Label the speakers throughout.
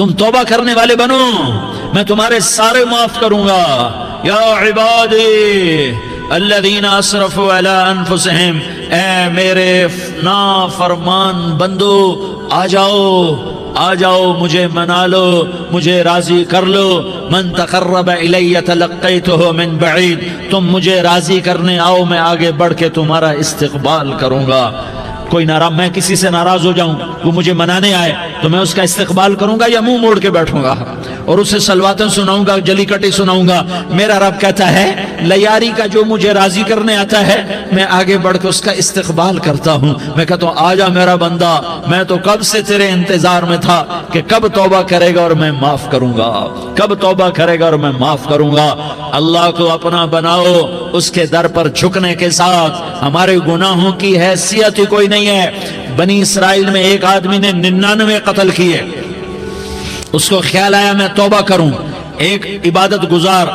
Speaker 1: تم توبہ کرنے والے بنو، میں تمہارے سارے معاف کروں گا۔ یا عبادی الذین اسرفوا علی انفسہم، اے میرے نافرمان بندو آ جاؤ مجھے منا لو، مجھے راضی کر لو۔ من تقرب الی تلقیتہ من بعید، تم مجھے راضی کرنے آؤ، میں آگے بڑھ کے تمہارا استقبال کروں گا۔ کوئی ناراض، میں کسی سے ناراض ہو جاؤں، وہ مجھے منانے آئے تو میں اس کا استقبال کروں گا یا منہ موڑ کے بیٹھوں گا اور اسے سلواتیں سناؤں گا، جلی کٹی سناؤں گا؟ میرا رب کہتا ہے لیاری کا جو مجھے راضی کرنے آتا ہے میں آگے بڑھ کے اس کا استقبال کرتا ہوں۔ میں کہتا ہوں آجا میرا بندہ، میں تو کب سے تیرے انتظار میں تھا کہ کب توبہ کرے گا اور میں معاف کروں گا، کب توبہ کرے گا اور میں معاف کروں گا۔ اللہ کو اپنا بناؤ، اس کے در پر جھکنے کے ساتھ ہمارے گناہوں کی حیثیت ہی کوئی نہیں ہے۔ بنی اسرائیل میں ایک آدمی نے 99 قتل کیے، اس کو خیال آیا میں توبہ کروں، ایک عبادت گزار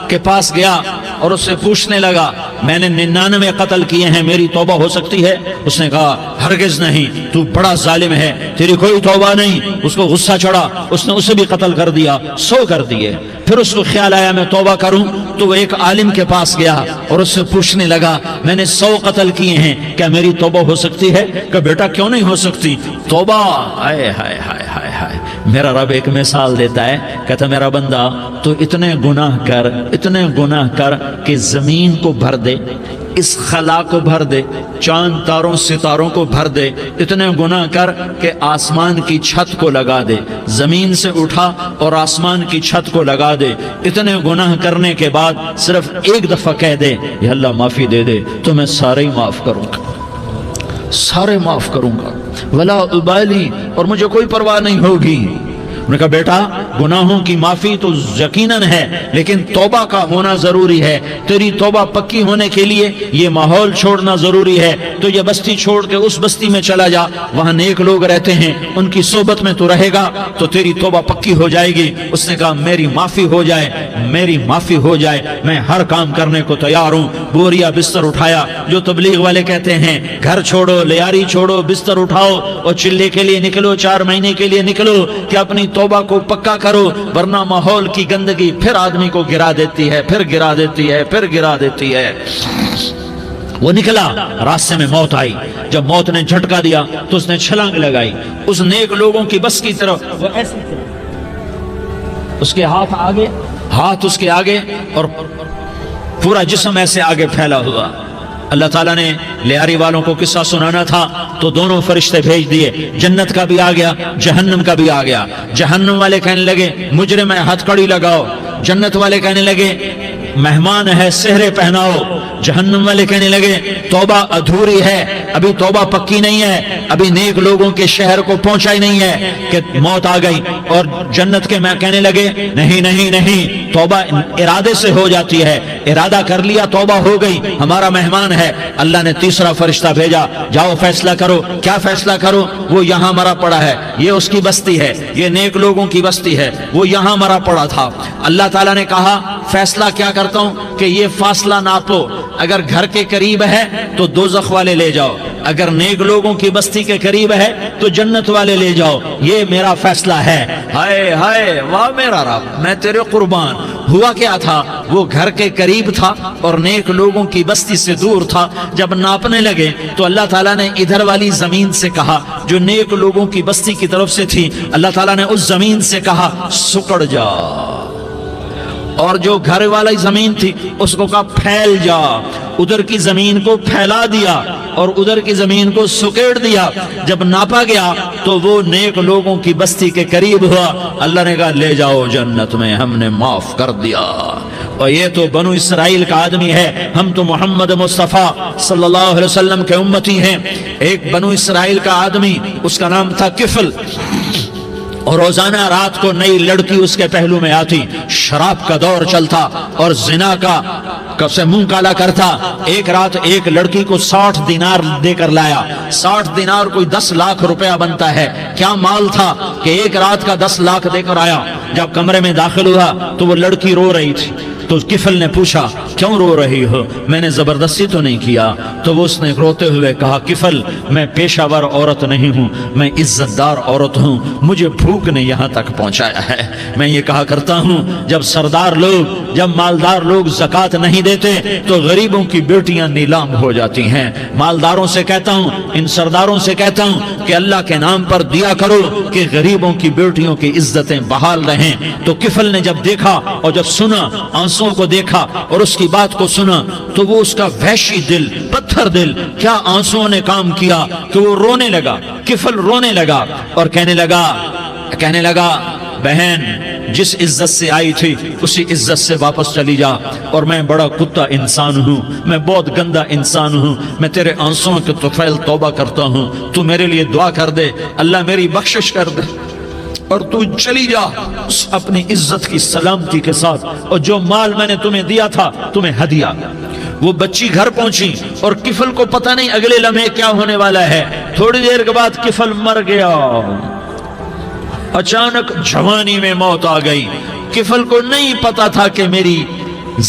Speaker 1: کے پاس گیا اور اس سے پوچھنے لگا میں نے 99 قتل کیے ہیں، میری توبہ ہو سکتی ہے؟ اس نے کہا ہرگز نہیں، تو بڑا ظالم ہے، تیری کوئی توبہ نہیں۔ اس کو غصہ چڑھا، اس نے اسے بھی قتل کر دیا، 100 کر دیے۔ پھر اس کو خیال آیا میں توبہ کروں تو وہ ایک عالم کے پاس گیا اور اس سے پوچھنے لگا میں نے 100 قتل کیے ہیں، کیا میری توبہ ہو سکتی ہے؟ کہ بیٹا کیوں نہیں ہو سکتی توبہ؟ ہائے ہائے ہائے ہائے ہائے، میرا رب ایک مثال دیتا ہے، کہتا میرا بندہ تو اتنے گناہ کر کہ زمین کو بھر دے، اس خلا کو بھر دے، چاند تاروں ستاروں کو بھر دے، اتنے گناہ کر کہ آسمان کی چھت کو لگا دے، زمین سے اٹھا اور آسمان کی چھت کو لگا دے، اتنے گناہ کرنے کے بعد صرف ایک دفعہ کہہ دے یا اللہ معافی دے دے تو میں سارے ہی معاف کروں گا، سارے معاف کروں گا، ولا ابالی، اور مجھے کوئی پرواہ نہیں ہوگی۔ انہوں نے کہا بیٹا گناہوں کی معافی تو یقیناً ہے لیکن توبہ کا ہونا ضروری ہے، تیری توبہ پکی ہونے کے لیے یہ ماحول چھوڑنا ضروری ہے، تو یہ بستی چھوڑ کے اس بستی میں چلا جا، وہاں نیک لوگ رہتے ہیں، ان کی صحبت میں تو رہے گا تو تیری توبہ پکی ہو جائے گی۔ اس نے کہا میری معافی ہو جائے، میری معافی ہو جائے، میں ہر کام کرنے کو تیار ہوں۔ بوریا بستر اٹھایا، جو تبلیغ والے کہتے ہیں گھر چھوڑو، لیاری چھوڑو، بستر اٹھاؤ اور چلے کے لیے نکلو، 4 مہینے کے لیے نکلو کہ اپنی توبہ کو پکا کرو، ورنہ ماحول کی گندگی پھر آدمی کو گرا دیتی ہے، پھر گرا دیتی ہے، پھر گرا دیتی ہے۔ وہ نکلا، راستے میں موت آئی، جب موت نے جھٹکا دیا تو اس نے چھلانگ لگائی اس نیک لوگوں کی بس کی طرف، وہ ایسے اس کے ہاتھ اس کے آگے اور پورا جسم ایسے آگے پھیلا ہوا۔ اللہ تعالیٰ نے لیاری والوں کو قصہ سنانا تھا تو دونوں فرشتے بھیج دیے، جنت کا بھی آ گیا، جہنم کا بھی آ گیا۔ جہنم والے کہنے لگے مجرم ہے ہتھ کڑی لگاؤ، جنت والے کہنے لگے مہمان ہے سہرے پہناؤ۔ جہنم والے کہنے لگے توبہ ادھوری ہے، ابھی توبہ پکی نہیں ہے، ابھی نیک لوگوں کے شہر کو پہنچا ہی نہیں ہے کہ موت آ گئی۔ اور جنت کے میں کہنے لگے نہیں نہیں نہیں، توبہ ارادے سے ہو جاتی ہے، ارادہ کر لیا توبہ ہو گئی، ہمارا مہمان ہے۔ اللہ نے تیسرا فرشتہ بھیجا، جاؤ فیصلہ کرو۔ کیا فیصلہ کرو؟ وہ یہاں مرا پڑا ہے، یہ اس کی بستی ہے، یہ نیک لوگوں کی بستی ہے، وہ یہاں مرا پڑا تھا۔ اللہ تعالیٰ نے کہا فیصلہ کیا کرتا ہوں کہ یہ فاصلہ ناپو، اگر گھر کے قریب ہے تو دوزخ والے لے جاؤ، اگر نیک لوگوں کی بستی کے قریب ہے تو جنت والے لے جاؤ، یہ میرا فیصلہ ہے۔ ہائے ہائے واہ میرا رب، میں تیرے قربان۔ ہوا کیا تھا؟ وہ گھر کے قریب تھا اور نیک لوگوں کی بستی سے دور تھا۔ جب ناپنے لگے تو اللہ تعالیٰ نے ادھر والی زمین سے کہا جو نیک لوگوں کی بستی کی طرف سے تھی، اللہ تعالیٰ نے اس زمین سے کہا سکڑ جا، اور جو گھر والی زمین تھی اس کو کہا پھیل جا۔ ادھر کی زمین کو پھیلا دیا اور ادھر کی زمین کو سکیڑ دیا۔ جب ناپا گیا تو وہ نیک لوگوں کی بستی کے قریب ہوا۔ اللہ نے کہا لے جاؤ جنت میں، ہم نے معاف کر دیا۔ اور یہ تو بنو اسرائیل کا آدمی ہے، ہم تو محمد مصطفیٰ صلی اللہ علیہ وسلم کے امتی ہیں۔ ایک بنو اسرائیل کا آدمی، اس کا نام تھا کفل، اور روزانہ رات کو نئی لڑکی اس کے پہلو میں آتی، شراب کا دور چلتا اور زنا کا سے منہ کالا کرتا۔ ایک رات ایک لڑکی کو 60 دینار دے کر لایا۔ 60 دینار کوئی 10 لاکھ روپیہ بنتا ہے۔ کیا مال تھا کہ ایک رات کا 10 لاکھ دے کر آیا۔ جب کمرے میں داخل ہوا تو وہ لڑکی رو رہی تھی، تو کفل نے پوچھا کیوں رو رہی ہو؟ میں نے زبردستی تو نہیں کیا۔ تو وہ اس نے روتے ہوئے کہا کفل میں پیشہ ور عورت نہیں ہوں، میں عزت دار عورت ہوں، مجھے بھوک نے یہاں تک پہنچایا ہے۔ میں یہ کہا کرتا ہوں جب سردار لوگ، جب مالدار لوگ زکوٰۃ نہیں دیتے تو غریبوں کی بیٹیاں نیلام ہو جاتی ہیں۔ مالداروں سے کہتا ہوں، ان سرداروں سے کہتا ہوں کہ اللہ کے نام پر دیا کرو کہ غریبوں کی بیٹیوں کی عزتیں بحال رہیں۔ تو کفل نے جب دیکھا اور جب سنا، آنسوں کو دیکھا اور اس کی بات کو سنا، تو وہ اس کا وحشی دل، پتھر دل، کیا آنسوں نے کام کیا کہ وہ رونے لگا۔ کفل رونے لگا اور کہنے لگا بہن جس عزت سے آئی تھی اسی عزت سے واپس چلی جا، اور میں بڑا کتا انسان ہوں، میں بہت گندا انسان ہوں، میں تیرے آنسوں کے طفیل توبہ کرتا ہوں، تو میرے لیے دعا کر دے، اللہ میری بخشش کر دے، اور تو چلی جا اپنی عزت کی سلامتی کے ساتھ، اور جو مال میں نے تمہیں دیا تھا تمہیں ہدیہ۔ وہ بچی گھر پہنچی اور کفل کو پتہ نہیں اگلے لمحے کیا ہونے والا ہے۔ تھوڑی دیر کے بعد کفل مر گیا، اچانک جوانی میں موت آ گئی۔ کفل کو نہیں پتا تھا کہ میری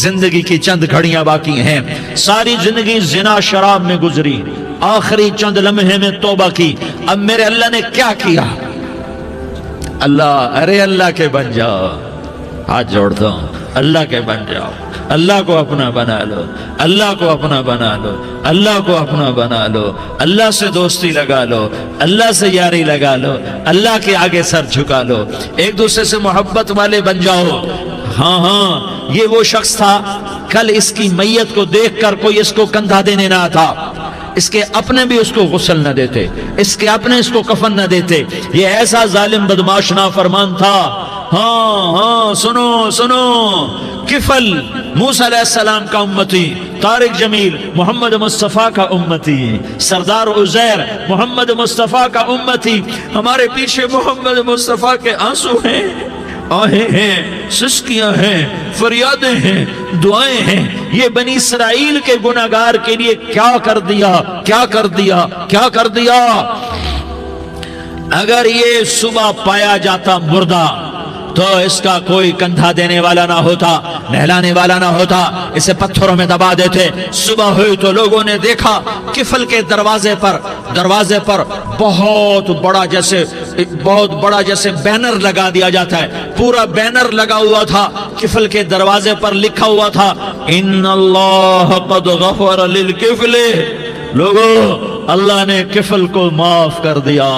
Speaker 1: زندگی کی چند گھڑیاں باقی ہیں، ساری زندگی زنا شراب میں گزری، آخری چند لمحے میں توبہ کی، اب میرے اللہ نے کیا کیا؟ اللہ کے بن جاؤ، ہاتھ جوڑتا ہوں، اللہ کے بن جاؤ، اللہ کو اپنا بنا لو، اللہ کو اپنا بنا لو، اللہ کو اپنا بنا لو، اللہ سے دوستی لگا لو، اللہ سے یاری لگا لو، اللہ کے آگے سر جھکا لو، ایک دوسرے سے محبت والے بن جاؤ۔ ہاں یہ وہ شخص تھا، کل اس کی میت کو دیکھ کر کوئی اس کو کندھا دینے نہ آتا، اس کے اپنے بھی اس کو غسل نہ دیتے، اس کے اپنے اس کو کفن نہ دیتے، یہ ایسا ظالم بدماش نافرمان تھا۔ ہاں سنو، کفل موسیٰ علیہ السلام کا امتی، طارق جمیل محمد مصطفیٰ کا امتی، سردار عزیر محمد مصطفیٰ کا امتی، ہمارے پیچھے محمد مصطفیٰ کے آنسو ہیں، آہیں ہیں، سسکیاں ہیں، فریادیں ہیں، دعائیں ہیں۔ یہ بنی اسرائیل کے گناہگار کے لیے کیا کر دیا۔ اگر یہ صبح پایا جاتا مردہ تو اس کا کوئی کندھا دینے والا نہ ہوتا، نہلانے والا نہ ہوتا، اسے پتھروں میں دبا دیتے۔ صبح ہوئی تو لوگوں نے دیکھا کفل کے دروازے پر بہت بڑا جیسے بینر لگا دیا جاتا ہے، پورا بینر لگا ہوا تھا، کفل کے دروازے پر لکھا ہوا تھا ان اللہ قد غفر للکفل، لوگو اللہ نے کفل کو معاف کر دیا۔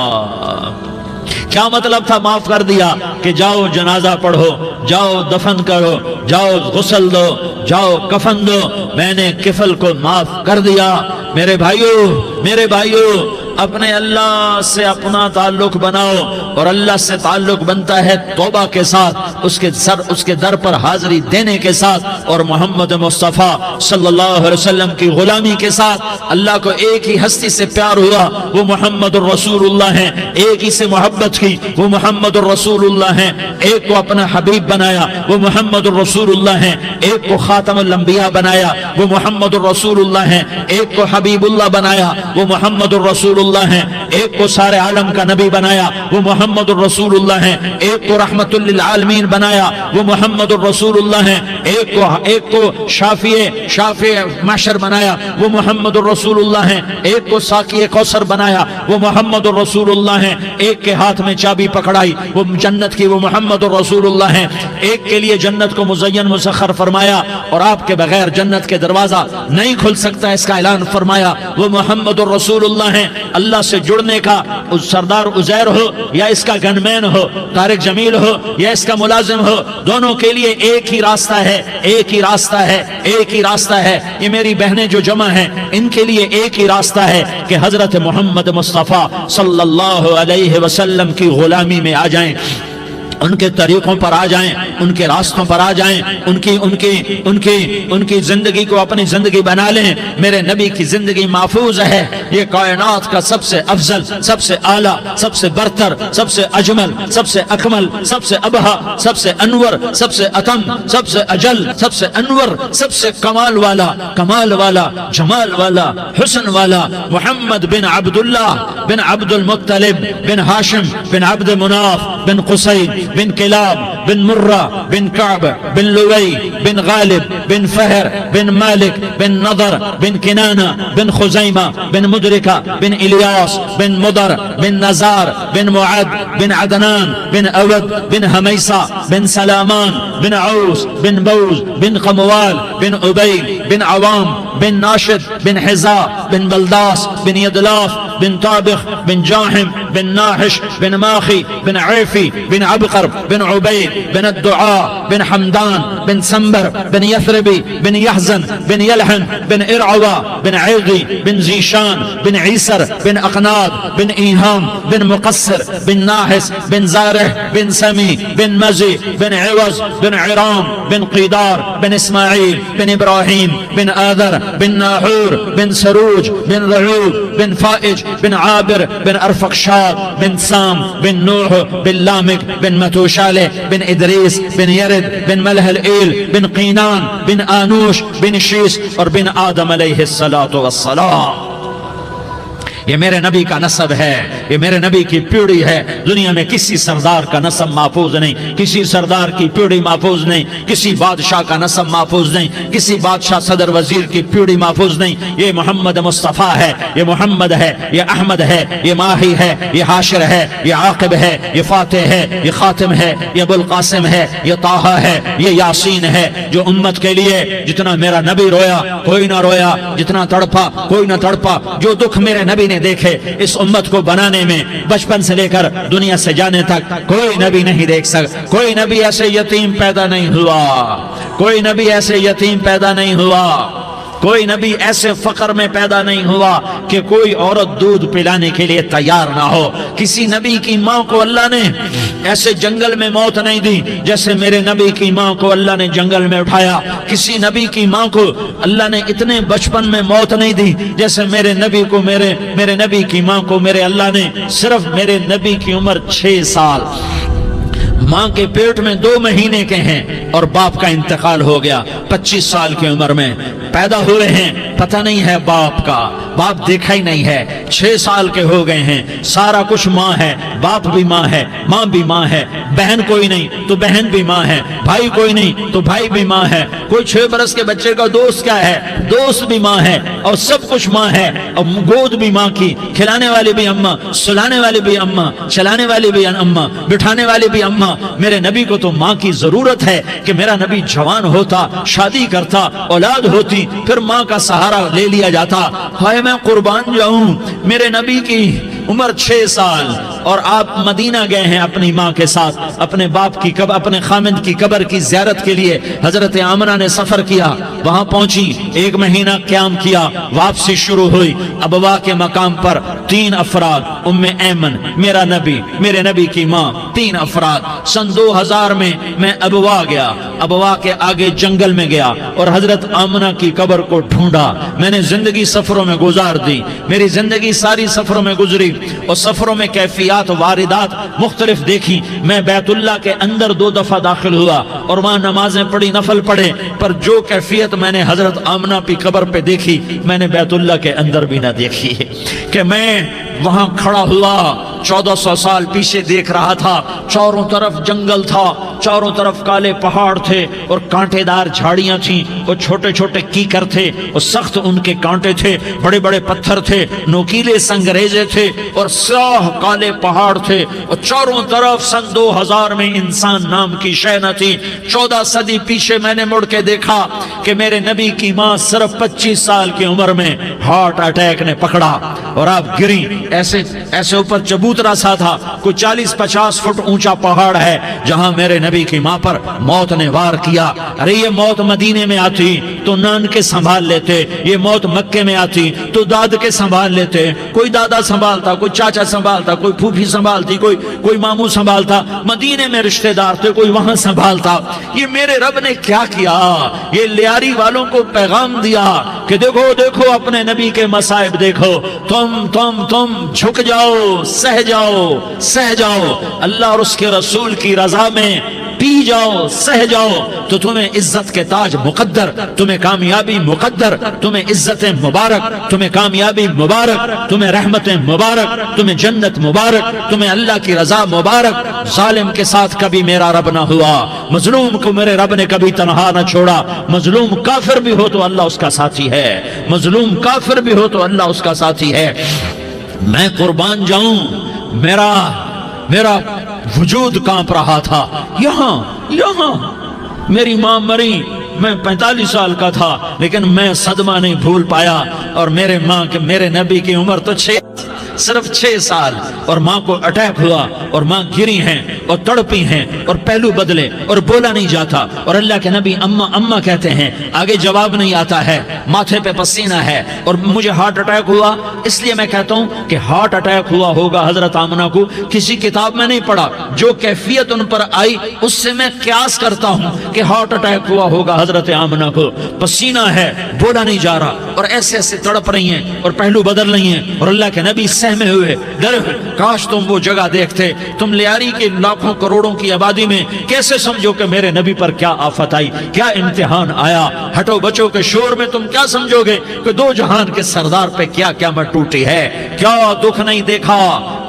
Speaker 1: کیا مطلب تھا معاف کر دیا؟ کہ جاؤ جنازہ پڑھو، جاؤ دفن کرو، جاؤ غسل دو، جاؤ کفن دو، میں نے کفل کو معاف کر دیا۔ میرے بھائیو اپنے اللہ سے اپنا تعلق بناؤ، اور اللہ سے تعلق بنتا ہے توبہ کے ساتھ، اس کے در پر حاضری دینے کے ساتھ، اور محمد مصطفیٰ صلی اللہ علیہ وسلم کی غلامی کے ساتھ۔ اللہ کو ایک ہی ہستی سے پیار ہوا، وہ محمد الرسول اللہ ہیں، ایک ہی سے محبت کی، وہ محمد الرسول اللہ ہیں، ایک کو اپنا حبیب بنایا، وہ محمد الرسول اللہ ہیں، ایک کو خاتم الانبیاء بنایا، وہ محمد الرسول اللہ ہیں، ایک کو حبیب اللہ بنایا، وہ محمد الرسول اللہ ہیں، ایک کو سارے عالم کا نبی بنایا، وہ محمد الرسول اللہ ہیں، ایک کو رحمت للعالمین بنایا، وہ محمد الرسول اللہ ہیں، ایک کو شافع محشر بنایا، وہ محمد الرسول اللہ ہیں، ایک کو ساقی کوثر بنایا، وہ محمد الرسول اللہ ہیں، ایک کے ہاتھ میں چابی پکڑائی وہ جنت کی، وہ محمد الرسول اللہ ہیں، ایک کے لیے جنت کو مزین مسخر فرمایا، اور آپ کے بغیر جنت کے دروازہ نہیں کھل سکتا اس کا اعلان فرمایا، وہ محمد الرسول اللہ ہیں۔ اللہ سے جڑنے کا سردار عزیر ہو یا اس کا گنمین ہو، طارق جمیل ہو یا اس کا ملازم ہو، دونوں کے لیے ایک ہی راستہ ہے۔ یہ میری بہنیں جو جمع ہیں ان کے لیے ایک ہی راستہ ہے کہ حضرت محمد مصطفیٰ صلی اللہ علیہ وسلم کی غلامی میں آ جائیں، ان کے طریقوں پر آ جائیں، ان کے راستوں پر آ جائیں، ان کی زندگی کو اپنی زندگی بنا لیں۔ میرے نبی کی زندگی محفوظ ہے، یہ کائنات کا سب سے افضل، سب سے اعلیٰ، سب سے برتر، سب سے اجمل، سب سے اکمل، سب سے ابہا، سب سے انور، سب سے اتم، سب سے اجل، سب سے انور، سب سے کمال والا، جمال والا، حسن والا، محمد بن عبداللہ بن عبد المطلب بن ہاشم بن عبد مناف بن قصی بن کلاب بن مرہ بن کعب بن لوی بن غالب بن فہر بن مالک بن نضر بن کنانہ بن خزیمہ بن مدرکہ بن الیاس بن مضر بن نزار بن معد بن عدنان بن اود بن حمیسہ بن سلامان بن عوس بن بوز بن قموال بن عبید بن عوام بن ناشد بن حزا بن بلداس بن یدلاف بن طابخ بن جاحم بن ناحش بن ماخی بن عیفی بن عبقر بن عبید بن الدعاء بن حمدان بن سنبر بن یثربی بن یحزن بن یلحن بن ارعوا بن عیغی بن زیشان بن عیسر بن اقناد بن ایہام بن مقصر بن ناحس بن زارح بن سمی بن مزی بن عوض بن عرام بن قیدار بن اسماعیل بن ابراہیم بن آذر بن ناحور بن سروج بن رعوب بن فائج بن عابر بن ارفقشاد بن سام بن نوح بن لامک بن متوشالہ بن ادریس بن یرد بن ملح الایل بن قینان بن آنوش بن شیس اور بن آدم علیہ السلام۔ یہ میرے نبی کا نسب ہے، یہ میرے نبی کی پیڑھی ہے۔ دنیا میں کسی سردار کا نسب محفوظ نہیں، کسی سردار کی پیڑھی محفوظ نہیں، کسی بادشاہ کا نسب محفوظ نہیں، کسی بادشاہ صدر وزیر کی پیڑھی محفوظ نہیں۔ یہ محمد مصطفیٰ ہے، یہ محمد ہے، یہ احمد ہے، یہ ماہی ہے، یہ حاشر ہے، یہ عاقب ہے، یہ فاتح ہے، یہ خاتم ہے، یہ ابو القاسم ہے، یہ طٰہٰ ہے، یہ یاسین ہے۔ جو امت کے لیے جتنا میرا نبی رویا کوئی نہ رویا، جتنا تڑپا کوئی نہ تڑپا، جو دکھ میرے نبی نے دیکھے اس امت کو بنانے میں، بچپن سے لے کر دنیا سے جانے تک کوئی نبی نہیں دیکھ سکتا۔ کوئی نبی ایسے یتیم پیدا نہیں ہوا، کوئی نبی ایسے یتیم پیدا نہیں ہوا، کوئی نبی ایسے فقر میں پیدا نہیں ہوا کہ کوئی عورت دودھ پلانے کے لیے تیار نہ ہو۔ کسی نبی کی ماں کو اللہ نے ایسے جنگل میں موت نہیں دی جیسے میرے نبی کی ماں کو اللہ نے جنگل میں اٹھایا۔ کسی نبی کی ماں کو اللہ نے اتنے بچپن میں موت نہیں دی جیسے میرے نبی کو میرے نبی کی ماں کو میرے اللہ نے صرف میرے نبی کی عمر 6 سال، ماں کے پیٹ میں 2 مہینے کے ہیں اور باپ کا انتقال ہو گیا 25 سال کی عمر میں پیدا ہوئے ہیں، پتہ نہیں ہے باپ کا، باپ دیکھا ہی نہیں ہے، 6 سال کے ہو گئے ہیں، سارا کچھ ماں ہے، باپ بھی ماں ہے، ماں بھی ماں ہے، بہن کوئی نہیں تو بہن بھی ماں ہے، بھائی کوئی نہیں تو بھائی بھی ماں ہے، کوئی 6 برس کے بچے کا دوست کیا ہے، دوست بھی ماں ہے، اور سب کچھ ماں ہے، اور گود بھی ماں کی، کھلانے والی بھی اماں، سلانے والی بھی اماں، چلانے والی بھی اماں، بٹھانے والی بھی اماں۔ میرے نبی کو تو ماں کی ضرورت ہے کہ میرا نبی جوان ہوتا، شادی کرتا، اولاد ہوتی، پھر ماں کا سہارا لے لیا جاتا۔ ہائے میں قربان جاؤں، میرے نبی کی عمر 6 سال اور آپ مدینہ گئے ہیں اپنی ماں کے ساتھ، اپنے باپ کی اپنے خامند کی قبر کی زیارت کے لیے حضرت آمنہ نے سفر کیا، وہاں پہنچی، 1 مہینہ قیام کیا، واپسی شروع ہوئی۔ ابوا کے مقام پر 3 افراد، ام ایمن، میرا نبی، میرے نبی کی ماں، 3 افراد۔ سن 2000 میں ابوا گیا، ابوا کے آگے جنگل میں گیا اور حضرت آمنہ کی قبر کو ڈھونڈا۔ میں نے زندگی سفروں میں گزار دی، میری زندگی ساری سفروں میں گزری اور سفروں میں کیفیات واردات مختلف دیکھی۔ میں بیت اللہ کے اندر 2 دفعہ داخل ہوا اور وہاں نمازیں پڑھی، نفل پڑھے، پر جو کیفیت میں نے حضرت آمنہ کی قبر پہ دیکھی میں نے بیت اللہ کے اندر بھی نہ دیکھی، کہ میں وہاں کھڑا ہوا 1400 سال پیچھے دیکھ رہا تھا، چاروں طرف جنگل تھا، چاروں طرف کالے پہاڑ تھے اور کانٹے دار جھاڑیاں تھیں اور چھوٹے چھوٹے کیکر تھے اور سخت ان کے کانٹے تھے، بڑے بڑے پتھر تھے، نوکیلے سنگریزے تھے اور سیاہ کالے پہاڑ تھے اور چاروں طرف سن 2000 میں انسان نام کی شے نہ تھی۔ 14 صدی پیچھے میں نے مڑ کے دیکھا کہ میرے نبی کی ماں صرف 25 سال کی عمر میں ہارٹ اٹیک نے پکڑا اور آپ گری، ایسے اوپر چبوترا سا تھا، کوئی 40-50 فٹ اونچا پہاڑ ہے جہاں میرے نبی کی ماں پر موت نے وار کیا۔ ارے یہ موت مدینے میں آتی تو نان کے سنبھال لیتے، یہ موت مکے میں آتی تو داد کے سنبھال لیتے، کوئی دادا سنبھالتا، کوئی چاچا سنبھالتا، کوئی پھوپھی سنبھالتی، کوئی ماموں سنبھالتا، مدینے میں رشتہ دار تھے کوئی وہاں سنبھالتا۔ یہ میرے رب نے کیا کیا؟ یہ لیاری والوں کو پیغام دیا کہ دیکھو دیکھو اپنے نبی کے مصائب دیکھو، تم جھک جاؤ، سہ جاؤ، اللہ اور اس کے رسول کی رضا میں پی جاؤ سہ جاؤ تو تمہیں عزت کے تاج مقدر، تمہیں کامیابی مقدر، تمہیں عزتیں مبارک، تمہیں کامیابی مبارک، تمہیں رحمتیں مبارک، تمہیں جنت مبارک، تمہیں اللہ کی رضا مبارک۔ ظالم کے ساتھ کبھی میرا رب نہ ہوا، مظلوم کو میرے رب نے کبھی تنہا نہ چھوڑا۔ مظلوم کافر بھی ہو تو اللہ اس کا ساتھی ہے، مظلوم کافر بھی ہو تو اللہ اس کا ساتھی ہے۔ میں قربان جاؤں، میرا وجود کانپ رہا تھا۔ یہاں میری ماں مری، میں 45 سال کا تھا، لیکن میں صدمہ نہیں بھول پایا۔ اور میرے نبی کی عمر تو صرف 6 سال، اور ماں کو اٹیک ہوا اور ماں گری ہیں اور تڑپی ہیں اور پہلو بدلے اور بولا نہیں جاتا، اور اللہ کے نبی اماں اماں کہتے ہیں، آگے جواب نہیں آتا ہے، ماتھے پہ پسینہ ہے، اور مجھے ہارٹ اٹیک ہوا۔ اس لیے میں کہتا ہوں کہ ہارٹ اٹیک ہوا ہوگا حضرت آمنہ کو، کسی کتاب میں نہیں پڑھا، جو کیفیت ان پر آئی اس سے میں قیاس کرتا ہوں کہ ہارٹ اٹیک ہوا ہوگا حضرت آمنہ کو۔ پسینہ ہے، بولا نہیں جا رہا، اور ایسے ایسے تڑپ رہی ہیں اور پہلو بدل رہی ہیں، اور اللہ کے نبی سہمے ہوئے ڈرے ہوئے۔ کاش تم وہ جگہ دیکھتے، تم لیاری کے لاکھوں کروڑوں کی آبادی میں کیسے سمجھو کہ میرے نبی پر کیا آفت آئی، کیا امتحان آیا۔ ہٹو بچوں کے شور میں تم کیا سمجھو گے کہ دو جہان کے سردار پہ کیا قیامت ٹوٹی ہے۔ کیا دکھ نہیں دیکھا،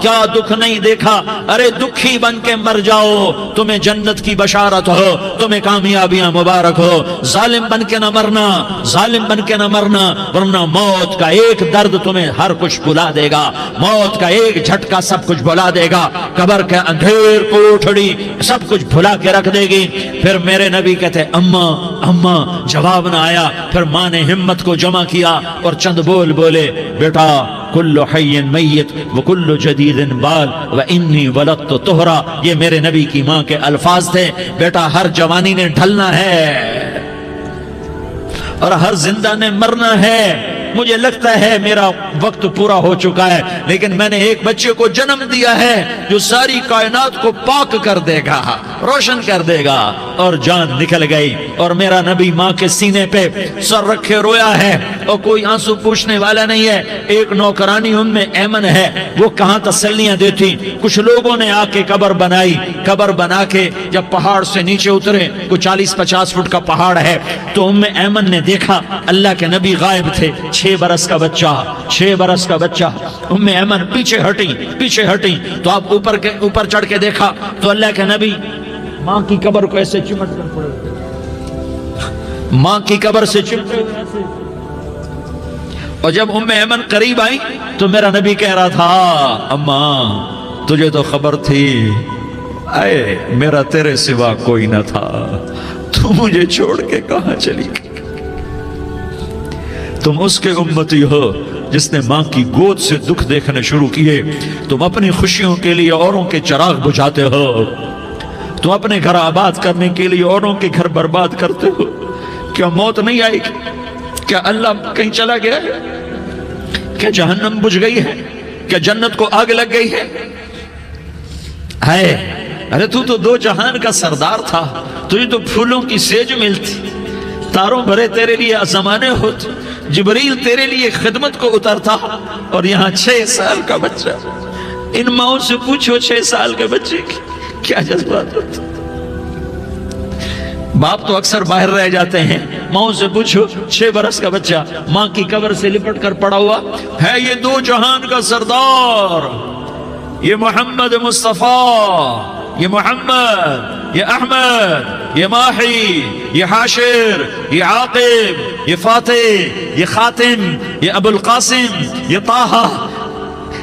Speaker 1: کیا دکھ نہیں دیکھا۔ ارے دکھی بن کے مر جاؤ، تمہیں جنت کی بشارت ہو، تمہیں کامیابیاں مبارک ہو۔ ظالم بن کے نہ مرنا، ظالم بن کے نہ مرنا، ورنہ موت کا ایک درد تمہیں ہر کچھ بلا دے گا، موت کا ایک جھٹکا سب کچھ بھلا دے گا، قبر کے اندھیر کوٹھڑی سب کچھ بھلا کے رکھ دے گی۔ پھر میرے نبی کہتے اماں اماں، جواب نہ آیا۔ پھر ماں نے ہمت کو جمع کیا اور چند بول بولے، بیٹا کل حی میت وکل جدید بال وانی ولدت طہرا۔ یہ میرے نبی کی ماں کے الفاظ تھے، بیٹا ہر جوانی نے ڈھلنا ہے اور ہر زندہ نے مرنا ہے۔ مجھے لگتا ہے میرا وقت پورا ہو چکا ہے، لیکن میں نے ایک بچے کو جنم دیا ہے جو ساری کائنات کو پاک کر دے گا، روشن کر دے گا۔ اور جان نکل گئی، اور میرا نبی ماں کے سینے پہ سر رکھے رویا ہے، اور کوئی آنسو پوچھنے والا نہیں ہے۔ ایک نوکرانی ام میں ایمن ہے، وہ کہاں تسلیاں دیتی۔ کچھ لوگوں نے آ کے قبر بنائی، قبر بنا کے جب پہاڑ سے نیچے اترے، کوئی 40-50 فٹ کا پہاڑ ہے، تو ام ایمن نے دیکھا اللہ کے نبی غائب تھے، 6 برس کا بچہ، 6 برس کا بچہ۔ ام ایمن پیچھے ہٹی تو آپ اوپر چڑھ کے دیکھا تو اللہ کے نبی ماں کی قبر کو ایسے چمٹ کر پڑے، ماں کی قبر سے چمٹے ہوئے ایسے۔ اور جب ام ایمن قریب آئی تو میرا نبی کہہ رہا تھا، اماں تجھے تو خبر تھی، اے میرا تیرے سوا کوئی نہ تھا، تو مجھے چھوڑ کے کہاں چلی گئی۔ تم اس کے امتی ہو جس نے ماں کی گود سے دکھ دیکھنے شروع کیے۔ تم اپنی خوشیوں کے لیے اوروں کے چراغ بجھاتے ہو، تم اپنے گھر آباد کرنے کے لیے اوروں کے گھر برباد کرتے ہو۔ کیا موت نہیں آئے گی؟ کیا اللہ کہیں چلا گیا ہے؟ کیا جہنم بجھ گئی ہے؟ کیا جنت کو آگ لگ گئی ہے؟ ارے تو 2 جہان کا سردار تھا، تجھے تو پھولوں کی سیج ملتی، تاروں بھرے تیرے لیے زمانے ہوتے، جبریل تیرے لیے خدمت کو اترتا، اور یہاں 6 سال کا بچہ۔ ان ماؤں سے پوچھو 6 سال کے بچے کی کیا جذبات ہوتے۔ باپ تو اکثر باہر رہ جاتے ہیں، ماؤں سے پوچھو 6 برس کا بچہ ماں کی قبر سے لپٹ کر پڑا ہوا ہے۔ یہ 2 جہان کا سردار، یہ محمد مصطفیٰ، یہ محمد، یہ احمد، یہ ماہی، یہ حاشر، یہ عاقب، یہ فاتح، یہ خاتم، یہ ابو القاسم، یہ طٰہٰ،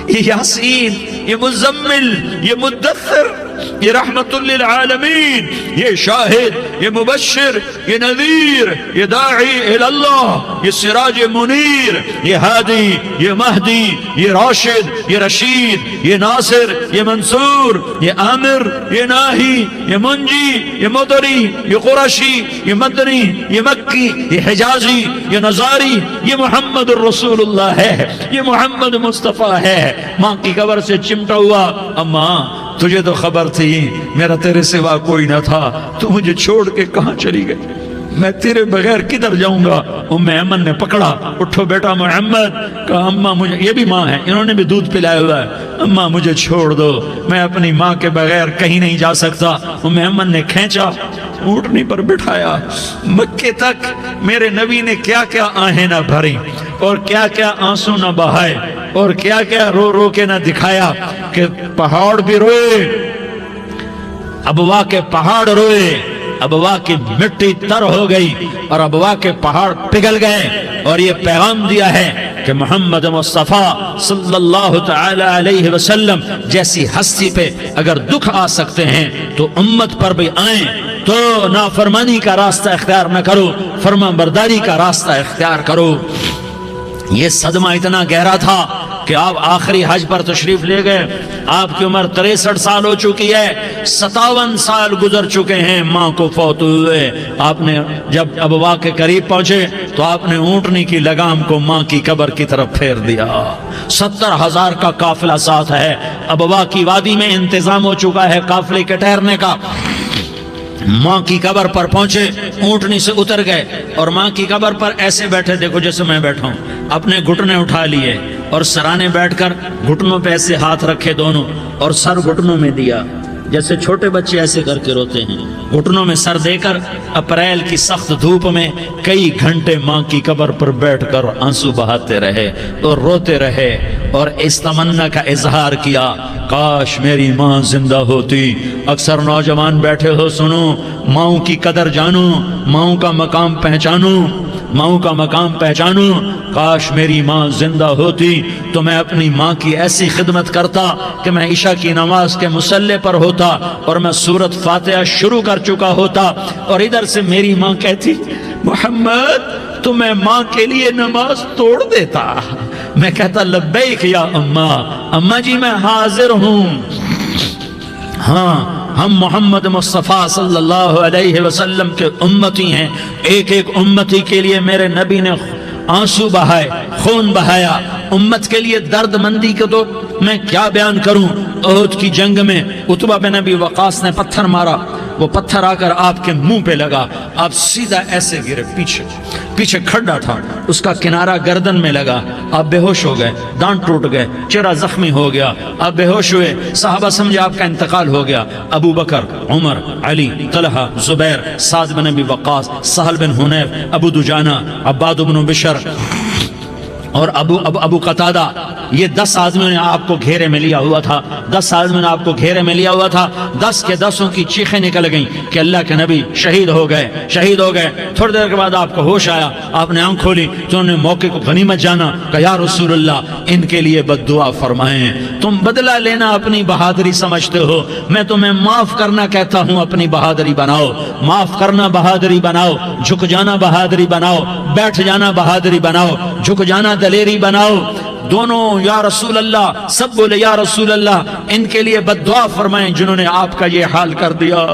Speaker 1: یہ یاسین، یہ مزمل، یہ مدثر، یہ رحمت للعالمین، یہ شاہد، یہ مبشر، یہ نذیر، یہ داعی اللہ، یہ سراج منیر، یہ ہادی، یہ مہدی، یہ راشد، یہ رشید، یہ ناصر، یہ منصور، یہ عامر، یہ ناہی، یہ منجی، یہ مدری، یہ قرشی، یہ مدنی، یہ مکی، یہ حجازی، یہ نظاری، یہ محمد الرسول اللہ ہے، یہ محمد مصطفیٰ ہے۔ ماں کی قبر سے چمٹا ہوا، اماں تجھے تو خبر تھی میرا تیرے سوا کوئی نہ تھا، تو مجھے چھوڑ کے کہاں چلی گئی۔ میں تیرے بغیر کدھر جاؤں گا؟ ام ایمن نے پکڑا، اٹھو بیٹا محمد، کہا اماں مجھے، یہ بھی ماں ہے، انہوں نے بھی دودھ پلایا ہوا ہے، اماں مجھے چھوڑ دو، میں اپنی ماں کے بغیر کہیں نہیں جا سکتا۔ ام ایمن نے کھینچا، اونٹنی پر بٹھایا، مکے تک میرے نبی نے کیا کیا آہیں نہ بھری اور کیا کیا آنسو نہ بہائے اور کیا کیا رو رو کے نہ دکھایا کہ پہاڑ بھی روئے، ابوا کے پہاڑ روئے، ابوا کی مٹی تر ہو گئی اور ابوا کے پہاڑ پگھل گئے، اور یہ پیغام دیا ہے کہ محمد مصطفیٰ صلی اللہ تعالی علیہ وسلم جیسی ہستی پہ اگر دکھ آ سکتے ہیں تو امت پر بھی آئیں، تو نافرمانی کا راستہ اختیار نہ کرو، فرما برداری کا راستہ اختیار کرو۔ یہ صدمہ اتنا گہرا تھا کہ آپ آخری حج پر تشریف لے گئے، آپ کی عمر 63 سال ہو چکی ہے، 57 سال گزر چکے ہیں ماں کو فوت ہوئے۔ آپ نے جب ابوا کے قریب پہنچے تو آپ نے اونٹنی کی لگام کو ماں کی قبر کی طرف پھیر دیا۔ 70,000 کا قافلہ ساتھ ہے، ابوا کی وادی میں انتظام ہو چکا ہے قافلے کے ٹھہرنے کا۔ ماں کی قبر پر پہنچے، اونٹنی سے اتر گئے اور ماں کی قبر پر ایسے بیٹھے، دیکھو جیسے میں بیٹھا ہوں، اپنے گھٹنے اٹھا لیے اور سرانے بیٹھ کر گھٹنوں پہ ایسے ہاتھ رکھے دونوں اور سر گھٹنوں میں دیا، جیسے چھوٹے بچے ایسے کر کے روتے ہیں، گھٹنوں میں سر دے کر اپریل کی سخت دھوپ میں کئی گھنٹے ماں کی قبر پر بیٹھ کر آنسو بہاتے رہے اور روتے رہے اور اس تمنا کا اظہار کیا، کاش میری ماں زندہ ہوتی۔ اکثر نوجوان بیٹھے ہو، سنو، ماؤں کی قدر جانو، ماؤں کا مقام پہچانو، ماؤں کا مقام پہچانو۔ کاش میری ماں زندہ ہوتی تو میں اپنی ماں کی ایسی خدمت کرتا کہ میں عشاء کی نماز کے مصلی پر ہوتا اور میں سورۃ فاتحہ شروع کر چکا ہوتا، اور ادھر سے میری ماں کہتی محمد تو میں ماں کے لیے نماز توڑ دیتا، میں کہتا لبیک یا اماں، اماں جی میں حاضر ہوں۔ ہاں، ہم محمد مصطفیٰ صلی اللہ علیہ وسلم کے امتی ہیں، ایک ایک امتی کے لیے میرے نبی نے آنسو بہائے، خون بہایا، امت کے لیے درد مندی کو تو میں کیا بیان کروں۔ احد کی جنگ میں عتبہ بن ابی وقاص نے پتھر مارا، وہ پتھر آ کر آپ کے منہ پہ لگا، آپ سیدھا ایسے گرے، پیچھے کھڈا تھا، اس کا کنارہ گردن میں لگا، آپ بے ہوش ہو گئے، دانت ٹوٹ گئے، چہرہ زخمی ہو گیا، آپ بے ہوش ہوئے، صحابہ سمجھے آپ کا انتقال ہو گیا۔ ابو بکر، عمر، علی، طلحہ، زبیر، سعد بن ابی وقاص، سہل بن حنیف، ابو دجانہ، عباد بن بشر اور ابو قتادہ، یہ 10 آدمیوں نے آپ کو گھیرے میں لیا ہوا تھا، 10 آدمیوں نے آپ کو گھیرے میں لیا ہوا تھا، 10 کے 10 کی چیخیں نکل گئیں کہ اللہ کے نبی شہید ہو گئے۔ تھوڑی دیر کے بعد آپ کو ہوش آیا، آپ نے آنکھ کھولی تو انہوں نے موقع کو غنیمت جانا کہ یا رسول اللہ ان کے لیے بد دعا فرمائیں، تم بدلہ لینا اپنی بہادری سمجھتے ہو، میں تمہیں معاف کرنا کہتا ہوں، اپنی بہادری بناؤ، معاف کرنا بہادری بناؤ، جھک جانا بہادری بناؤ، بیٹھ جانا بہادری بناؤ، جھک جانا دلیری بناؤ۔ دونوں یا رسول اللہ، سب بولے یا رسول اللہ، ان کے لیے بد دعا فرمائیں جنہوں نے آپ کا یہ حال کر دیا۔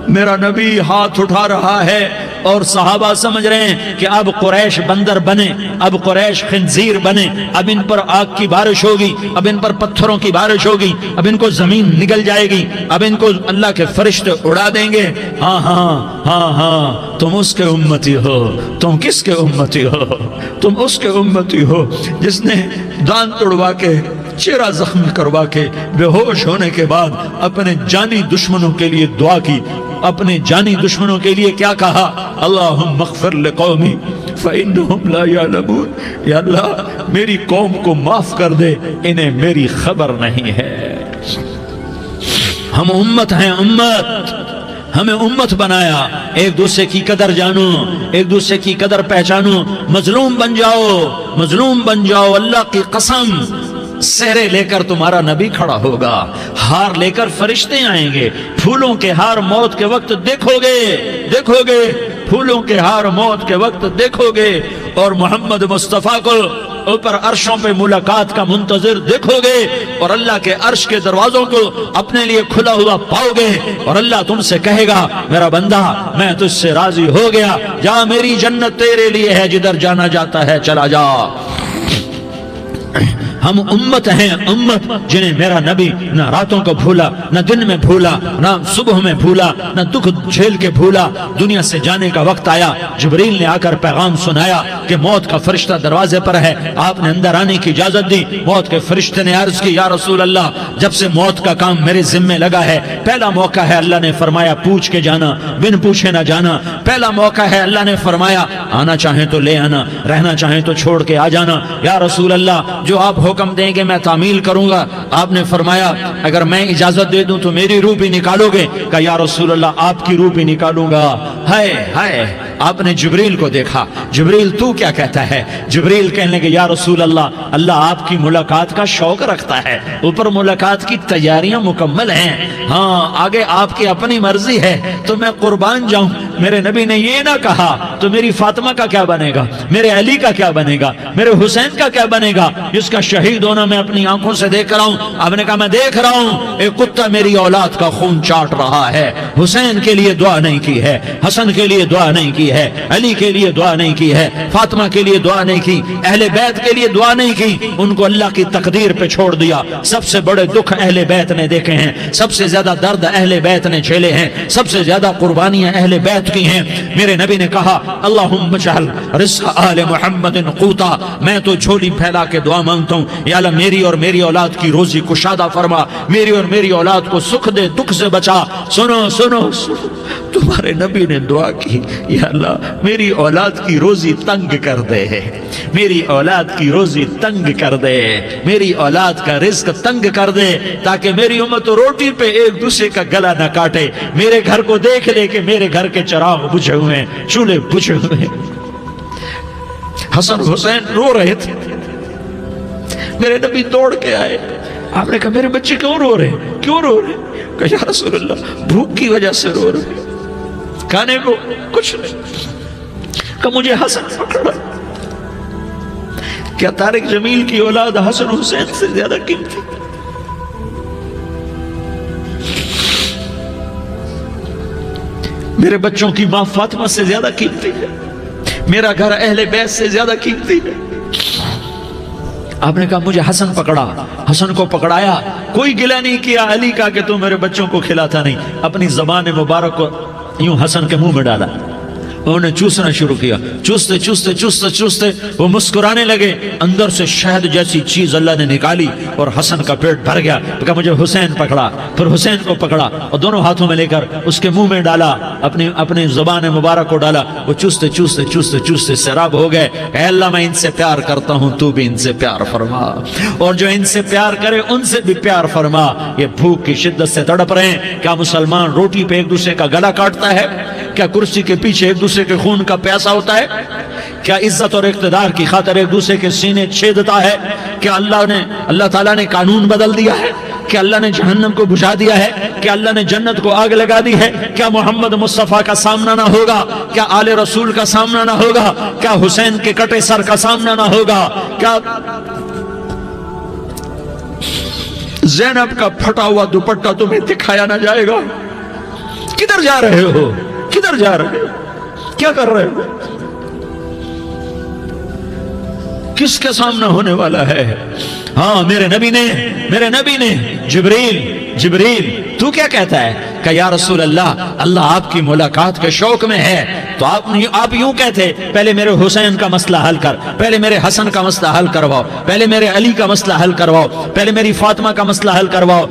Speaker 1: میرا نبی ہاتھ اٹھا رہا ہے اور صحابہ سمجھ رہے ہیں کہ اب قریش بندر بنے، اب قریش خنزیر بنے، اب ان پر آگ کی بارش ہوگی، اب ان پر پتھروں کی بارش ہوگی، اب ان کو زمین نگل جائے گی، اب ان کو اللہ کے فرشتے اڑا دیں گے۔ ہاں ہاں ہاں ہاں، تم اس کے امتی ہو، تم کس کے امتی ہو؟ تم اس کے امتی ہو جس نے دانت توڑوا کے، چہرہ زخمی کروا کے، بے ہوش ہونے کے بعد اپنے جانی دشمنوں کے لیے دعا کی، اپنے جانی دشمنوں کے لیے کیا کہا؟ اللہم اغفر لقومی فإنہم لا یعلمون، یا اللہ میری قوم کو معاف کر دے، انہیں میری خبر نہیں ہے۔ ہم امت ہیں، امت، ہمیں امت بنایا، ایک دوسرے کی قدر جانو، ایک دوسرے کی قدر پہچانو، مظلوم بن جاؤ، مظلوم بن جاؤ، اللہ کی قسم سہرے لے کر تمہارا نبی کھڑا ہوگا، ہار لے کر فرشتے آئیں گے، پھولوں کے ہار موت کے وقت دیکھو گے، پھولوں کے ہار موت کے وقت دیکھو گے، اور محمد مصطفیٰ کو اوپر عرشوں پہ ملاقات کا منتظر دیکھو گے، اور اللہ کے عرش کے دروازوں کو اپنے لیے کھلا ہوا پاؤ گے، اور اللہ تم سے کہے گا میرا بندہ میں تجھ سے راضی ہو گیا، جا میری جنت تیرے لیے ہے، جدھر جانا جاتا ہے چلا جا۔ ہم امت ہیں، امت جنہیں میرا نبی نہ راتوں کو بھولا، نہ دن میں بھولا، نہ صبح میں بھولا، نہ دکھ جھیل کے بھولا۔ دنیا سے جانے کا وقت آیا، جبریل نے آ کر پیغام سنایا کہ موت کا فرشتہ دروازے پر ہے، آپ نے اندر آنے کی اجازت دی۔ موت کے فرشتے نے عرض کی، یا رسول اللہ، جب سے موت کا کام میرے ذمے لگا ہے، پہلا موقع ہے، اللہ نے فرمایا پوچھ کے جانا، بن پوچھے نہ جانا۔ پہلا موقع ہے، اللہ نے فرمایا آنا چاہیں تو لے آنا، رہنا چاہیں تو چھوڑ کے آ جانا۔ یا رسول اللہ، جو آپ حکم دیں گے میں تعمیل کروں گا۔ آپ نے فرمایا اگر میں اجازت دے دوں تو میری روح بھی نکالو گے؟ کہا یا رسول اللہ، آپ کی روح بھی نکالوں گا۔ ہائے ہائے، آپ نے جبریل کو دیکھا، جبریل تو کیا کہتا ہے؟ جبریل کہنے لگے یا رسول اللہ، اللہ آپ کی ملاقات کا شوق رکھتا ہے، اوپر ملاقات کی تیاریاں مکمل ہیں، ہاں آگے آپ کی اپنی مرضی ہے تو میں قربان جاؤں۔ میرے نبی نے یہ نہ کہا تو میری فاطمہ کا کیا بنے گا، میرے علی کا کیا بنے گا، میرے حسین کا کیا بنے گا، جس کا شہید ہونا میں اپنی آنکھوں سے دیکھ رہا ہوں۔ آپ نے کہا میں دیکھ رہا ہوں، ایک کتا میری اولاد کا خون چاٹ رہا ہے۔ حسین کے لیے دعا نہیں کی ہے، حسن کے لیے دعا نہیں کی ہے، علی کے لیے دعا نہیں کی ہے، فاطمہ کے لیے دعا نہیں کی، اہل بیت کے لیے دعا نہیں کی، ان کو اللہ کی تقدیر پہ چھوڑ دیا۔ سب سے بڑے دکھ اہل بیت نے دیکھے ہیں، سب سے زیادہ درد اہل بیت نے جھیلے ہیں، سب سے زیادہ قربانیاں اہل بیت کی ہیں۔ میرے نبی نے کہا اللہم اجعل رزق آل محمد قوتا، میں تو جھولی پھیلا کے دعا مانگتا ہوں، یا اللہ میری اور میری اولاد کی روزی کشادہ فرما، میری اور میری اولاد کو سکھ دے، دکھ سے بچا۔ سنو سنو سنو، تمہارے نبی نے دعا کی، یا اللہ میری اولاد کی روزی تنگ کر دے، میری اولاد کی روزی تنگ کر دے، میری اولاد کا رزق تنگ کر دے، تاکہ میری امت روٹی پہ ایک دوسرے کا گلا نہ کاٹے، میرے گھر کو دیکھ لے کہ میرے گھر کے چراغ بجھے ہوئے ہیں، چولہے بجھے ہوئے ہیں۔ حسن حسین رو رہے تھے، میرے نبی دوڑ کے آئے، آپ نے کہا میرے بچے کیوں رو رہے ہیں، کیوں رو رہے ہیں؟ کہا یا رسول اللہ بھوک کی وجہ سے رو رہے ہیں، کھانے کو کچھ نہیں۔ کہ مجھے حسن پکڑا۔ کیا طارق جمیل کی اولاد حسن حسین سے زیادہ قیمتی؟ میرے بچوں کی ماں فاطمہ سے زیادہ قیمتی ہے، میرا گھر اہل بیت سے زیادہ قیمتی ہے۔ آپ نے کہا مجھے حسن پکڑا، حسن کو پکڑایا، کوئی گلہ نہیں کیا علی کا کہ تو میرے بچوں کو کھلاتا نہیں، اپنی زبان مبارک کو یوں حسن کے منہ میں ڈالا، انہوں نے چوسنا شروع کیا، چوستے چوستے چوستے چوستے وہ مسکرانے لگے، اندر سے شہد جیسی چیز اللہ نے نکالی اور حسن کا پیٹ بھر گیا۔ کہا مجھے حسین پکڑا، پھر حسین کو پکڑا اور دونوں ہاتھوں میں لے کر اس کے منہ میں ڈالا، اپنی زبان مبارک کو ڈالا، وہ چوستے چوستے چوستے چوستے سیراب ہو گئے۔ اے اللہ میں ان سے پیار کرتا ہوں، تو بھی ان سے پیار فرما، اور جو ان سے پیار کرے ان سے بھی پیار فرما۔ یہ بھوک کی شدت سے تڑپ رہے ہیں، کیا مسلمان روٹی پہ ایک دوسرے کا گلا کاٹتا ہے؟ کیا کرسی کے پیچھے ایک دوسرے کے خون کا پیاسا ہوتا ہے؟ کیا عزت اور اقتدار کی خاطر ایک دوسرے کے سینے چھیدتا ہے؟ کیا اللہ تعالیٰ نے قانون بدل دیا ہے؟ کیا اللہ نے جہنم کو بجھا دیا ہے؟ کیا اللہ نے جنت کو آگ لگا دی ہے؟ کیا محمد مصطفیٰ کا سامنا نہ ہوگا؟ کیا آل رسول کا سامنا نہ ہوگا؟ کیا حسین کے کٹے سر کا سامنا نہ ہوگا؟ کیا زینب کا پھٹا ہوا دوپٹہ تمہیں دکھایا نہ جائے گا؟ کدھر جا رہے ہو؟ کدھر جا رہے ہو؟ کیا کر رہے ہو؟ کس کے سامنا ہونے والا ہے؟ ہاں میرے نبی نے جبریل تو کیا کہتا ہے؟ کہ یا رسول اللہ آپ کی ملاقات کے شوق میں ہے، تو آپ یوں کہتے پہلے میرے حسین کا مسئلہ حل کر، پہلے میرے حسن کا مسئلہ حل کرواؤ، پہلے میرے علی کا مسئلہ حل کرواؤ، پہلے میری فاطمہ کا مسئلہ حل کرواؤ۔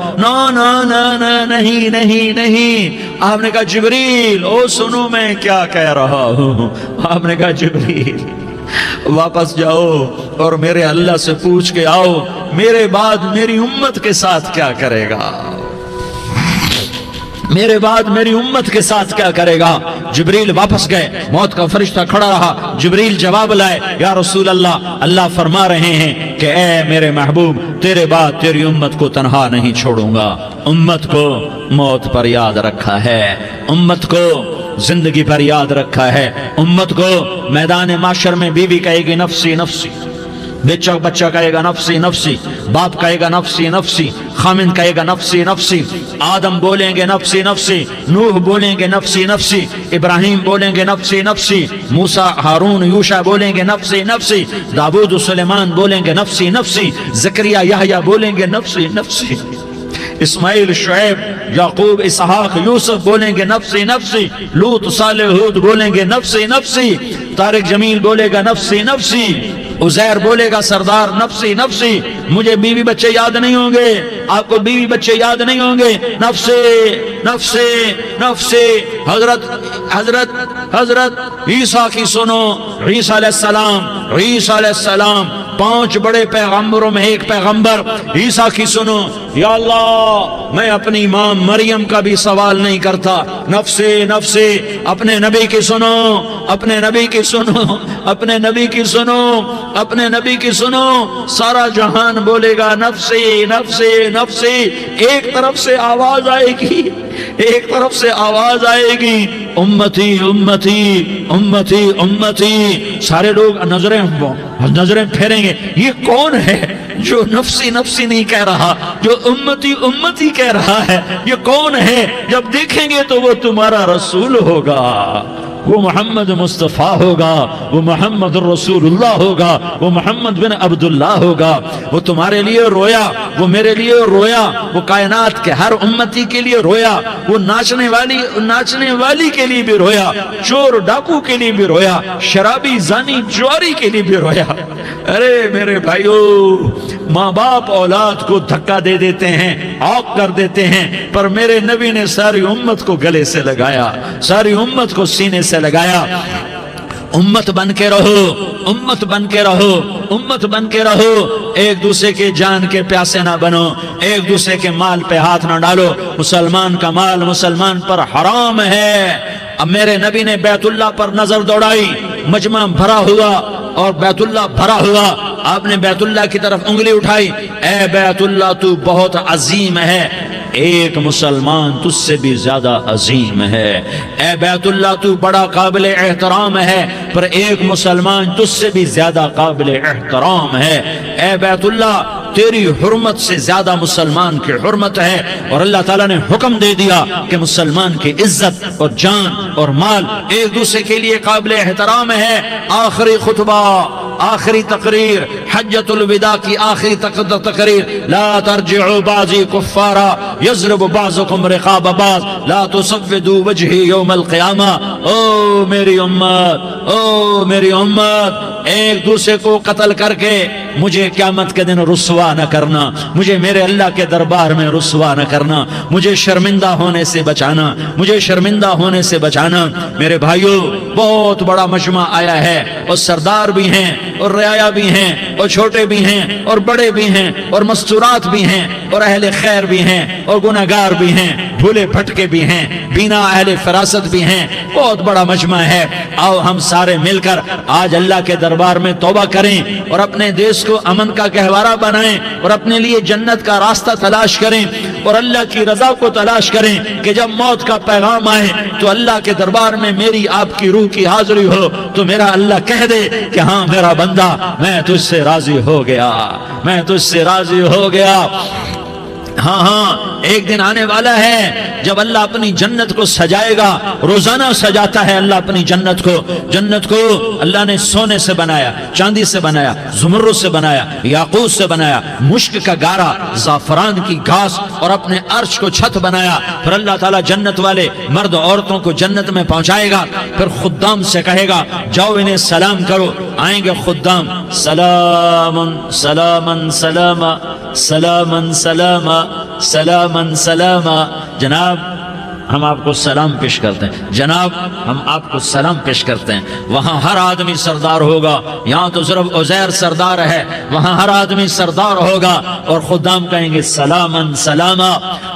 Speaker 1: نہیں۔ آپ نے کہا جبریل او سنو میں کیا کہہ رہا ہوں۔ آپ نے کہا جبریل واپس جاؤ اور میرے اللہ سے پوچھ کے آؤ میرے بعد میری امت کے ساتھ کیا کرے گا، میرے بعد میری امت کے ساتھ کیا کرے گا۔ جبریل واپس گئے، موت کا فرشتہ کھڑا رہا، جبریل جواب لائے، یا رسول اللہ فرما رہے ہیں کہ اے میرے محبوب تیرے بعد تیری امت کو تنہا نہیں چھوڑوں گا، امت کو موت پر یاد رکھا ہے، امت کو زندگی پر یاد رکھا ہے، امت کو میدان معاشر میں بیوی کہے گی نفسی نفسی، بچہ کہے گا نفسی نفسی، باپ کہے گا نفسی نفسی، خامن کہے گا نفسی نفسی، آدم بولیں گے نفسی نفسی، نوح بولیں گے نفسی نفسی، ابراہیم بولیں گے نفسی نفسی، موسیٰ ہارون یوشع بولیں گے نفسی نفسی، داؤد و سلیمان بولیں گے نفسی نفسی، زکریا یحییٰ بولیں گے نفسی نفسی، اسماعیل شعیب یعقوب اسحاق یوسف بولیں گے نفسی نفسی، لوط صالح ہود بولیں گے نفسی نفسی، طارق جمیل بولے گا نفسی نفسی، عزیر بولے گا سردار نفسی نفسی، مجھے بیوی بچے یاد نہیں ہوں گے، آپ کو بیوی بچے یاد نہیں ہوں گے، نفسی نفسی نفسی۔ حضرت عیسیٰ کی سنو، عیسیٰ علیہ السلام 5 بڑے پیغمبروں میں ایک پیغمبر عیسیٰ کی سنو، یا اللہ میں اپنی ماں مریم کا بھی سوال نہیں کرتا، نفسی نفسی۔ اپنے نبی کی سنو، اپنے نبی کی سنو، اپنے نبی کی سنو، اپنے نبی کی سنو، سارا جہان بولے گا نفسی نفسی نفسی۔ ایک طرف سے آواز آئے گی، ایک طرف سے آواز آئے گی، امتی امتی امتی امتی۔ سارے لوگ نظریں پھیریں گے، یہ کون ہے جو نفسی نفسی نہیں کہہ رہا، جو امتی امتی کہہ رہا ہے، یہ کون ہے؟ جب دیکھیں گے تو وہ تمہارا رسول ہوگا، وہ محمد مصطفیٰ ہوگا، وہ محمد رسول اللہ ہوگا، وہ محمد بن عبداللہ ہوگا۔ وہ تمہارے لیے رویا، وہ میرے لیے رویا، وہ کائنات کے ہر امتی کے لیے رویا، وہ ناچنے والی کے لیے بھی رویا، چور ڈاکو کے لیے بھی رویا، شرابی زانی جواری کے لیے بھی رویا۔ ارے میرے بھائیو، ماں باپ اولاد کو دھکا دے دیتے ہیں، عوق کر دیتے ہیں، پر میرے نبی نے ساری امت کو گلے سے لگایا، ساری امت کو سینے سے لگایا۔ امت بن کے رہو، امت بن کے رہو، امت بن کے رہو، ایک دوسرے کے جان کے پیاسے نہ بنو، ایک دوسرے کے مال پہ ہاتھ نہ ڈالو۔ مسلمان کا مال مسلمان پر حرام ہے۔ اب میرے نبی نے بیت اللہ پر نظر دوڑائی، مجمع بھرا ہوا اور بیت اللہ بھرا ہوا، آپ نے بیت اللہ کی طرف انگلی اٹھائی، اے بیت اللہ تو بہت عظیم ہے، ایک مسلمان تجھ سے بھی زیادہ عظیم ہے، اے بیت اللہ تو بڑا قابل احترام ہے، پر ایک مسلمان تجھ سے بھی زیادہ قابل احترام ہے، اے بیت اللہ تیری حرمت سے زیادہ مسلمان کی حرمت ہے۔ اور اللہ تعالیٰ نے حکم دے دیا کہ مسلمان کی عزت اور جان اور مال ایک دوسرے کے لیے قابل احترام ہے۔ آخری خطبہ، آخری تقریر، حجۃ الوداع کی آخری تقریر، لا ترجعوا بعضی کفارا یضرب بعضکم رقاب بعض لا تسودوا وجہی یوم القیامہ۔ او میری امت، او میری امت، ایک دوسرے کو قتل کر کے مجھے قیامت کے دن رسوا نہ کرنا، مجھے میرے اللہ کے دربار میں رسوا نہ کرنا، مجھے شرمندہ ہونے سے بچانا، مجھے شرمندہ ہونے سے بچانا۔ میرے بھائیو، بہت بڑا مجمع آیا ہے، اور سردار بھی ہیں اور رعایا بھی ہیں اور چھوٹے بھی ہیں اور بڑے بھی ہیں اور مستورات بھی ہیں اور اہل خیر بھی ہیں اور گناہگار بھی ہیں، بھولے بھٹکے بھی ہیں، بینا اہل فراست بھی ہیں، بہت بڑا مجمع ہے۔ آؤ ہم سارے مل کر آج اللہ کے دربار میں توبہ کریں اور اپنے دیش کو امن کا گہوارہ بنائیں اور اپنے لیے جنت کا راستہ تلاش کریں اور اللہ کی رضا کو تلاش کریں کہ جب موت کا پیغام آئے تو اللہ کے دربار میں میری آپ کی روح کی حاضری ہو تو میرا اللہ کہہ دے کہ ہاں میرا بندہ، میں تجھ سے راضی ہو گیا، میں تجھ سے راضی ہو گیا۔ ہاں ہاں، ایک دن آنے والا ہے جب اللہ اپنی جنت کو سجائے گا، روزانہ سجاتا ہے اللہ اپنی جنت کو۔ جنت کو اللہ نے سونے سے بنایا، چاندی سے بنایا، زمرد سے بنایا، یاقوت سے بنایا، مشک کا گارا، زعفران کی گھاس اور اپنے عرش کو چھت بنایا۔ پھر اللہ تعالیٰ جنت والے مرد عورتوں کو جنت میں پہنچائے گا، پھر خدام سے کہے گا جاؤ انہیں سلام کرو۔ آئیں گے خدام، سلامن سلامن سلاما سلامن سلاما سلامن سلاما۔ جناب ہم آپ کو سلام پیش کرتے ہیں، جناب ہم آپ کو سلام پیش کرتے ہیں۔ وہاں ہر آدمی سردار ہوگا، یہاں تو صرف عزیر سردار ہے، وہاں ہر آدمی سردار ہوگا اور خدام کہیں گے سلامن سلاما۔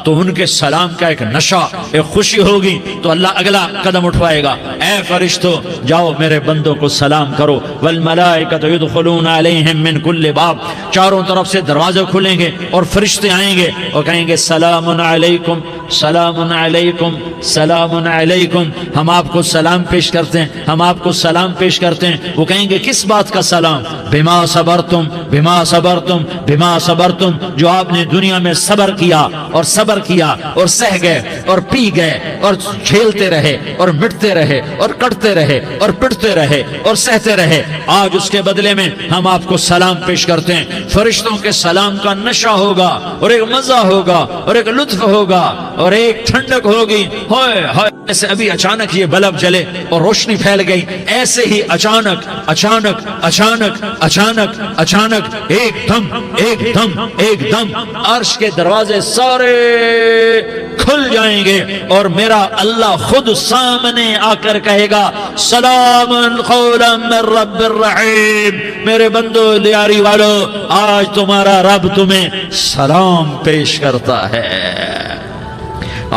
Speaker 1: تو ان کے سلام کا ایک نشہ، ایک خوشی ہوگی، تو اللہ اگلا قدم اٹھوائے گا، اے فرشتوں جاؤ میرے بندوں کو سلام کرو۔ والملائکۃ یدخلون علیہم من کل باب، چاروں طرف سے دروازے کھلیں گے اور فرشتے آئیں گے اور کہیں گے سلام علیکم، سلام علیکم، علیکم سلام علیکم، ہم آپ کو سلام پیش کرتے ہیں، ہم آپ کو سلام پیش کرتے ہیں۔ وہ کہیں گے کس بات کا سلام؟ بما صبرتم بما صبرتم بما صبرتم، جو آپ نے دنیا میں صبر کیا اور صبر کیا اور سہ گئے اور پی گئے اور جھیلتے رہے اور مٹتے رہے اور کٹتے رہے اور پٹتے رہے اور سہتے رہے، آج اس کے بدلے میں ہم آپ کو سلام پیش کرتے ہیں۔ فرشتوں کے سلام کا نشہ ہوگا اور ایک مزہ ہوگا اور ایک لطف ہوگا اور ایک ٹھنڈک ہوگی۔ ہائے ہائے، ایسے ابھی اچانک یہ بلب جلے اور روشنی پھیل گئی، ایسے ہی اچانک اچانک اچانک اچانک اچانک ایک دم ایک دم ایک دم عرش کے دروازے سارے کھل جائیں گے اور میرا اللہ خود سامنے آ کر کہے گا سلام قولا من رب الرحیم، میرے بندو دیاری والو، آج تمہارا رب تمہیں سلام پیش کرتا ہے،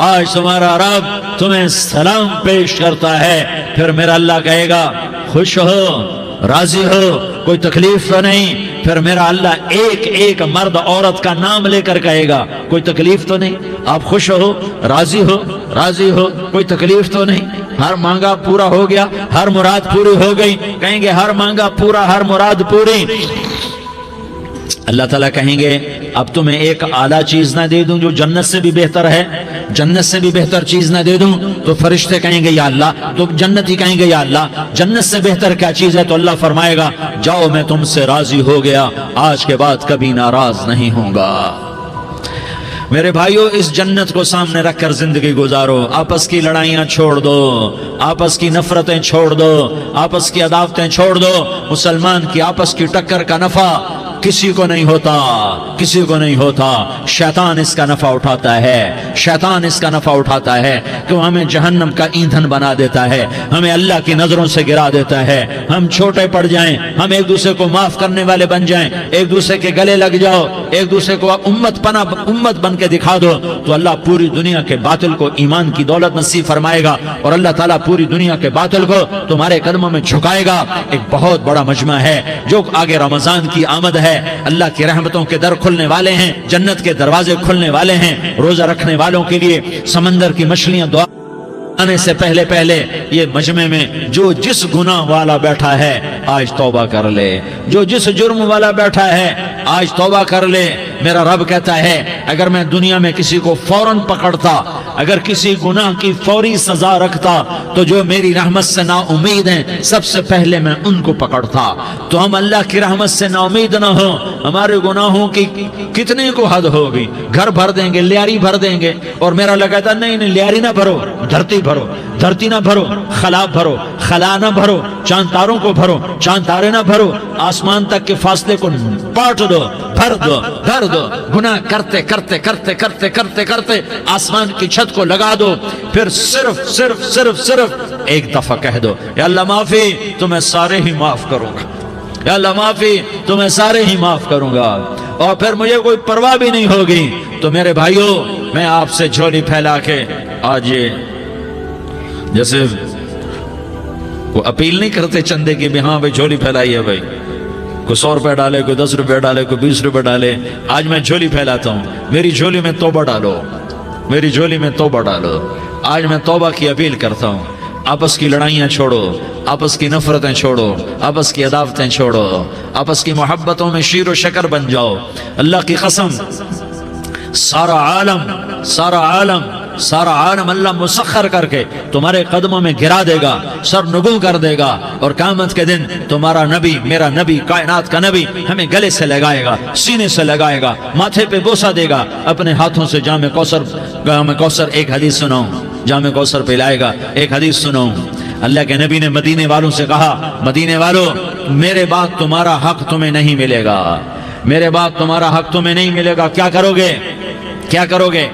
Speaker 1: آج تمہارا رب تمہیں سلام پیش کرتا ہے۔ پھر میرا اللہ کہے گا خوش ہو، راضی ہو، کوئی تکلیف تو نہیں؟ پھر میرا اللہ ایک ایک مرد عورت کا نام لے کر کہے گا کوئی تکلیف تو نہیں؟ آپ خوش ہو، راضی ہو، راضی ہو، کوئی تکلیف تو نہیں؟ ہر مانگا پورا ہو گیا، ہر مراد پوری ہو گئی؟ کہیں گے ہر مانگا پورا، ہر مراد پوری۔ اللہ تعالیٰ کہیں گے اب تمہیں ایک اعلیٰ چیز نہ دے دوں جو جنت سے بھی بہتر ہے؟ جنت سے بھی بہتر چیز نہ دے دوں؟ تو فرشتے کہیں گے یا اللہ، تو جنتی کہیں گے یا اللہ جنت سے بہتر کیا چیز ہے؟ تو اللہ فرمائے گا جاؤ میں تم سے راضی ہو گیا، آج کے بعد کبھی ناراض نہیں ہوں گا۔ میرے بھائیو، اس جنت کو سامنے رکھ کر زندگی گزارو، آپس کی لڑائیاں چھوڑ دو، آپس کی نفرتیں چھوڑ دو، آپس کی عداوتیں چھوڑ دو۔ مسلمان کی آپس کی ٹکر کا نفع کسی کو نہیں ہوتا، کسی کو نہیں ہوتا، شیطان اس کا نفع اٹھاتا ہے، شیطان اس کا نفع اٹھاتا ہے کہ وہ ہمیں جہنم کا ایندھن بنا دیتا ہے، ہمیں اللہ کی نظروں سے گرا دیتا ہے، ہم چھوٹے پڑ جائیں، ہم ایک دوسرے کو معاف کرنے والے بن جائیں، ایک دوسرے کے گلے لگ جاؤ، ایک دوسرے کو امت بن کے دکھا دو، تو اللہ پوری دنیا کے باطل کو ایمان کی دولت نصیب فرمائے گا اور اللہ تعالیٰ پوری دنیا کے باطل کو تمہارے قدموں میں جھکائے گا۔ ایک بہت بڑا مجمع ہے جو آگے رمضان کی آمد ہے، اللہ کی رحمتوں کے در کھلنے والے ہیں، جنت کے دروازے کھلنے والے ہیں، روزہ رکھنے والوں کے لیے سمندر کی مچھلیاں دعا آنے سے پہلے پہلے یہ مجمع میں جو جس گناہ والا بیٹھا ہے آج توبہ کر لے، جو جس جرم والا بیٹھا ہے آج توبہ کر لے۔ میرا رب کہتا ہے اگر میں دنیا میں کسی کو فوراً پکڑتا، اگر کسی گناہ کی فوری سزا رکھتا تو جو میری رحمت سے نا امید ہیں سب سے پہلے میں ان کو پکڑتا۔ تو ہم اللہ کی رحمت سے نا امید نہ ہوں، ہمارے گناہوں کی کتنے کو حد ہوگی، گھر بھر دیں گے، لیاری بھر دیں گے، اور میرا اللہ کہتا نہیں نہیں لیاری نہ بھرو، دھرتی بھرو، دھرتی نہ بھرو، خلا بھرو، خلا نہ بھرو، چاند تاروں کو بھرو، چاند تارے نہ بھرو، آسمان تک کے فاصلے کو پاٹ دو، بھر دو، بھر دو، گناہ کرتے کرتے کرتے کرتے کرتے کرتے آسمان کی چھت کو لگا دو، پھر صرف صرف صرف صرف ایک دفعہ کہہ دو یا اللہ معافی، تو میں سارے ہی معاف کروں گا، یا اللہ معافی، تو میں سارے ہی معاف کروں گا، اور پھر مجھے کوئی پرواہ بھی نہیں ہوگی۔ تو میرے بھائیو، میں آپ سے جھولی پھیلا کے آج یہ جیسے وہ اپیل نہیں کرتے چندے کی بھی ہاں بھائی جھولی پھیلائی ہے، بھائی کوئی 100 روپے ڈالے، کوئی 10 روپے ڈالے، کوئی 20 روپے ڈالے، آج میں جھولی پھیلاتا ہوں، میری جھولی میں توبہ ڈالو، میری جھولی میں توبہ ڈالو۔ آج میں توبہ کی اپیل کرتا ہوں، آپس کی لڑائیاں چھوڑو، آپس کی نفرتیں چھوڑو، آپس کی عداوتیں چھوڑو، آپس کی محبتوں میں شیر و شکر بن جاؤ۔ اللہ کی قسم، سارا عالم اللہ مسخر کر کے تمہارے قدموں میں گرا دے گا، سر نگوں کر دے گا، اور قیامت کے دن تمہارا نبی، میرا نبی، کائنات کا نبی ہمیں گلے سے لگائے گا، سینے سے لگائے گا، ماتھے پہ بوسہ دے گا، اپنے ہاتھوں سے جام کوثر ایک حدیث سناؤں، جام کوثر پلائے گا، ایک حدیث سناؤں۔ اللہ کے نبی نے مدینے والوں سے کہا، مدینے والوں میرے بعد تمہارا حق تمہیں نہیں ملے گا، میرے بعد تمہارا حق تمہیں نہیں ملے گا، کیا کرو گے، کیا کرو گے؟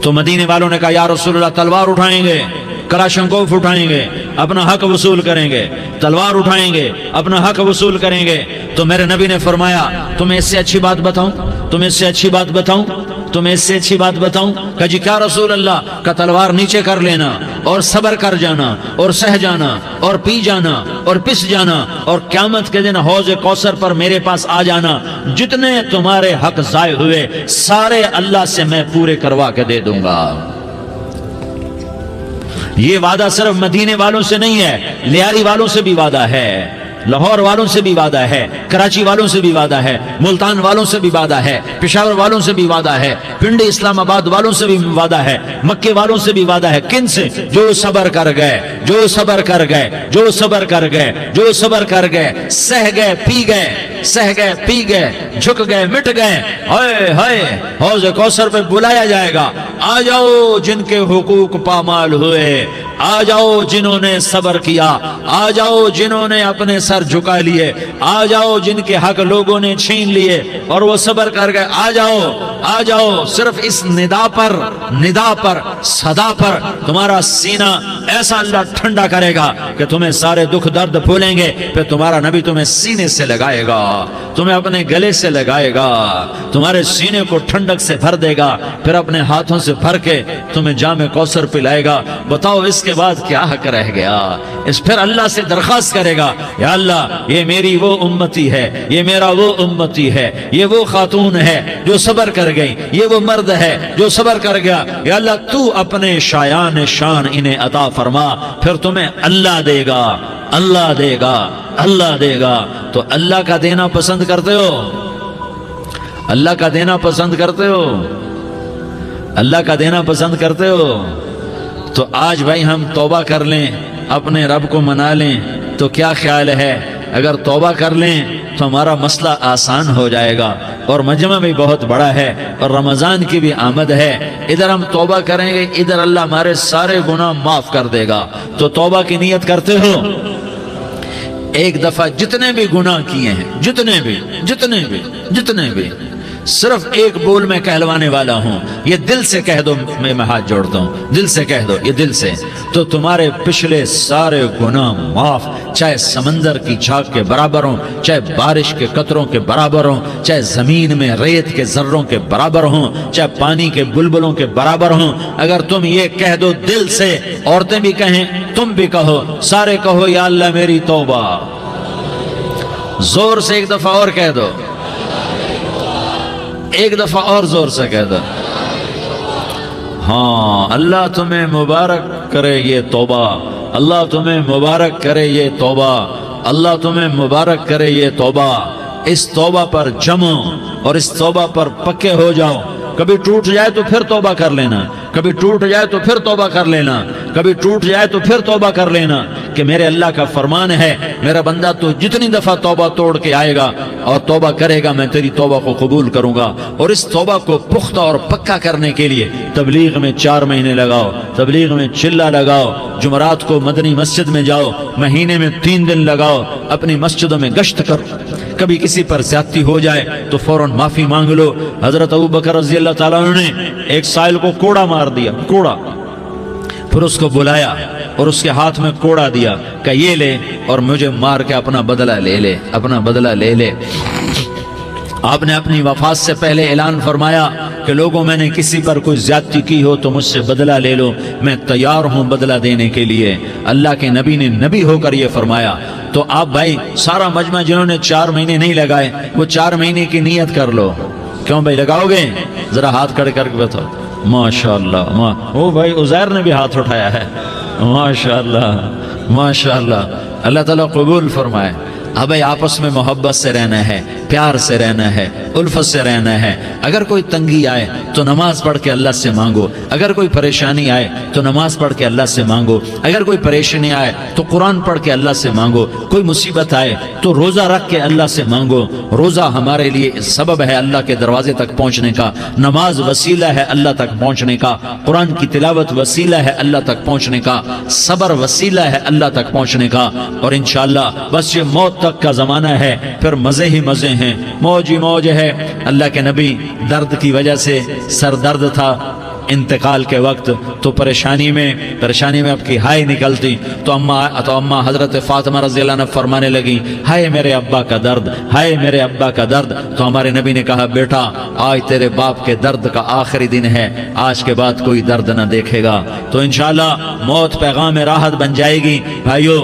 Speaker 1: تو مدینے والوں نے کہا یا رسول اللہ تلوار اٹھائیں گے، کراشنکوف اٹھائیں گے، اپنا حق وصول کریں گے، تلوار اٹھائیں گے، اپنا حق وصول کریں گے۔ تو میرے نبی نے فرمایا تمہیں اس سے اچھی بات بتاؤں، تمہیں اس سے اچھی بات بتاؤں، تمہیں اس سے اچھی بات بتاؤں؟ کہا جی کیا رسول اللہ؟ کا تلوار نیچے کر لینا اور صبر کر جانا اور سہ جانا اور پی جانا اور پس جانا، اور قیامت کے دن حوض کوثر پر میرے پاس آ جانا، جتنے تمہارے حق ضائع ہوئے سارے اللہ سے میں پورے کروا کے دے دوں گا۔ یہ وعدہ صرف مدینے والوں سے نہیں ہے، لیاری والوں سے بھی وعدہ ہے، لاہور والوں سے بھی وعدہ ہے، کراچی والوں سے بھی وعدہ ہے، ملتان والوں سے بھی وعدہ ہے، پشاور والوں سے بھی وعدہ ہے، پنڈی اسلام آباد والوں سے بھی وعدہ ہے، مکے والوں سے بھی وعدہ ہے۔ کن سے؟ جو صبر کر گئے، جو صبر کر گئے، جو صبر کر گئے، جو صبر کر گئے، سہ گئے پی گئے، سہ گئے پی گئے، جھک گئے مٹ گئے۔ ہائے ہائے، حوض کوثر پہ بلایا جائے گا، آ جاؤ جن کے حقوق پامال ہوئے، آ جاؤ جنہوں نے صبر کیا، آ جاؤ جنہوں نے اپنے سر جھکا لیے، آ جاؤ جن کے حق لوگوں نے چھین لیے اور وہ صبر کر گئے، آ جاؤ آ جاؤ۔ صرف اس ندا پر صدا پر تمہارا سینہ ایسا اللہ ٹھنڈا کرے گا کہ تمہیں سارے دکھ درد بھولیں گے، پھر تمہارا نبی تمہیں سینے سے لگائے گا، تمہیں اپنے گلے سے لگائے گا، تمہارے سینے کو ٹھنڈک سے بھر دے گا، پھر اپنے ہاتھوں سے بھر کے تمہیں جام کوثر پلائے گا۔ بتاؤ اس کے بعد کیا حق رہ گیا؟ اس پھر اللہ سے درخواست کرے گا، یا اللہ یہ میری وہ امتی ہے، یہ میرا وہ امتی ہے، یہ وہ خاتون ہے جو صبر کر گئی، یہ وہ مرد ہے جو صبر کر گیا، یا اللہ تو اپنے شایان شان انہیں عطا فرما، پھر تمہیں اللہ دے گا، اللہ دے گا، اللہ دے گا۔ تو اللہ کا دینا پسند کرتے ہو؟ اللہ کا دینا پسند کرتے ہو؟ اللہ کا دینا پسند کرتے ہو؟ تو آج بھائی ہم توبہ کر لیں، اپنے رب کو منا لیں، تو کیا خیال ہے اگر توبہ کر لیں تو ہمارا مسئلہ آسان ہو جائے گا، اور مجمع بھی بہت بڑا ہے اور رمضان کی بھی آمد ہے، ادھر ہم توبہ کریں گے، ادھر اللہ ہمارے سارے گناہ معاف کر دے گا۔ تو توبہ کی نیت کرتے ہو؟ ایک دفعہ جتنے بھی گناہ کیے ہیں، جتنے بھی صرف ایک بول میں کہلوانے والا ہوں، یہ دل سے کہہ دو، میں ہاتھ جوڑتا ہوں، دل سے کہہ دو، یہ دل سے، تو تمہارے پچھلے سارے گناہ معاف، چاہے سمندر کی جھاگ کے برابر ہوں، چاہے بارش کے قطروں کے برابر ہوں، چاہے زمین میں ریت کے ذروں کے برابر ہوں، چاہے پانی کے بلبلوں کے برابر ہوں۔ اگر تم یہ کہہ دو دل سے، عورتیں بھی کہیں، تم بھی کہو، سارے کہو، یا اللہ میری توبہ۔ زور سے ایک دفعہ اور کہہ دو، ایک دفعہ اور زور سے کہہ دو۔ ہاں، اللہ تمہیں مبارک کرے یہ توبہ، اللہ تمہیں مبارک کرے یہ توبہ، اللہ تمہیں مبارک کرے یہ توبہ۔ اس توبہ پر جمو اور اس توبہ پر پکے ہو جاؤ۔ کبھی ٹوٹ جائے تو پھر توبہ کر لینا، کبھی ٹوٹ جائے تو پھر توبہ کر لینا، کبھی ٹوٹ جائے تو پھر توبہ کر لینا، کہ میرے اللہ کا فرمان ہے، میرا بندہ تو جتنی دفعہ توبہ توڑ کے آئے گا اور توبہ کرے گا، میں تیری توبہ کو قبول کروں گا۔ اور اس توبہ کو پختہ اور پکا کرنے کے لیے تبلیغ میں 4 مہینے لگاؤ، تبلیغ میں چلہ لگاؤ، جمعرات کو مدنی مسجد میں جاؤ، مہینے میں 3 دن لگاؤ، اپنی مسجدوں میں گشت کرو۔ کبھی کسی پر زیادتی ہو جائے تو فوراً معافی مانگ لو۔ حضرت ابوبکر رضی اللہ تعالیٰ عنہ نے ایک سائل کو کوڑا مار دیا، کوڑا، پھر اس کو بلایا اور اس کے ہاتھ میں کوڑا دیا کہ یہ لے اور مجھے مار کے اپنا بدلہ لے لے، اپنا بدلہ لے لے۔ آپ نے اپنی وفات سے پہلے اعلان فرمایا کہ لوگوں، میں نے کسی پر کوئی زیادتی کی ہو تو مجھ سے بدلہ لے لو، میں تیار ہوں بدلہ دینے کے لیے۔ اللہ کے نبی نے نبی ہو کر یہ فرمایا۔ تو آپ بھائی سارا مجمع جنہوں نے 4 مہینے نہیں لگائے، وہ 4 مہینے کی نیت کر لو۔ کیوں بھائی لگاؤ گے؟ ذرا ہاتھ کھڑے کر کے بتاؤ۔ ماشاءاللہ، وہ بھائی عزیر نے بھی ہاتھ اٹھایا ہے، ماشاءاللہ ماشاءاللہ، اللہ تعالیٰ قبول فرمائے۔ اب بھائی آپس میں محبت سے رہنا ہے، پیار سے رہنا ہے، الفت سے رہنا ہے۔ اگر کوئی تنگی آئے تو نماز پڑھ کے اللہ سے مانگو، اگر کوئی پریشانی آئے تو نماز پڑھ کے اللہ سے مانگو، اگر کوئی پریشانی آئے تو قرآن پڑھ کے اللہ سے مانگو، کوئی مصیبت آئے تو روزہ رکھ کے اللہ سے مانگو۔ روزہ ہمارے لیے سبب ہے اللہ کے دروازے تک پہنچنے کا، نماز وسیلہ ہے اللہ تک پہنچنے کا، قرآن کی تلاوت وسیلہ ہے اللہ تک پہنچنے کا، صبر وسیلہ ہے اللہ تک پہنچنے کا۔ اور انشاءاللہ بس یہ موت تک کا زمانہ ہے، پھر مزے ہی مزے ہیں، موج ہی موج ہے۔ اللہ کے نبی درد کی وجہ سے سر درد تھا انتقال کے وقت، تو پریشانی میں اب کی ہائے نکلتی، تو اماں حضرت فاطمہ رضی اللہ عنہ فرمانے لگی، ہائے میرے ابا کا درد، ہائے میرے ابا کا درد۔ تو ہمارے نبی نے کہا، بیٹا آج تیرے باپ کے درد کا آخری دن ہے، آج کے بعد کوئی درد نہ دیکھے گا۔ تو انشاءاللہ موت پیغام راحت بن جائے گی۔ بھائیو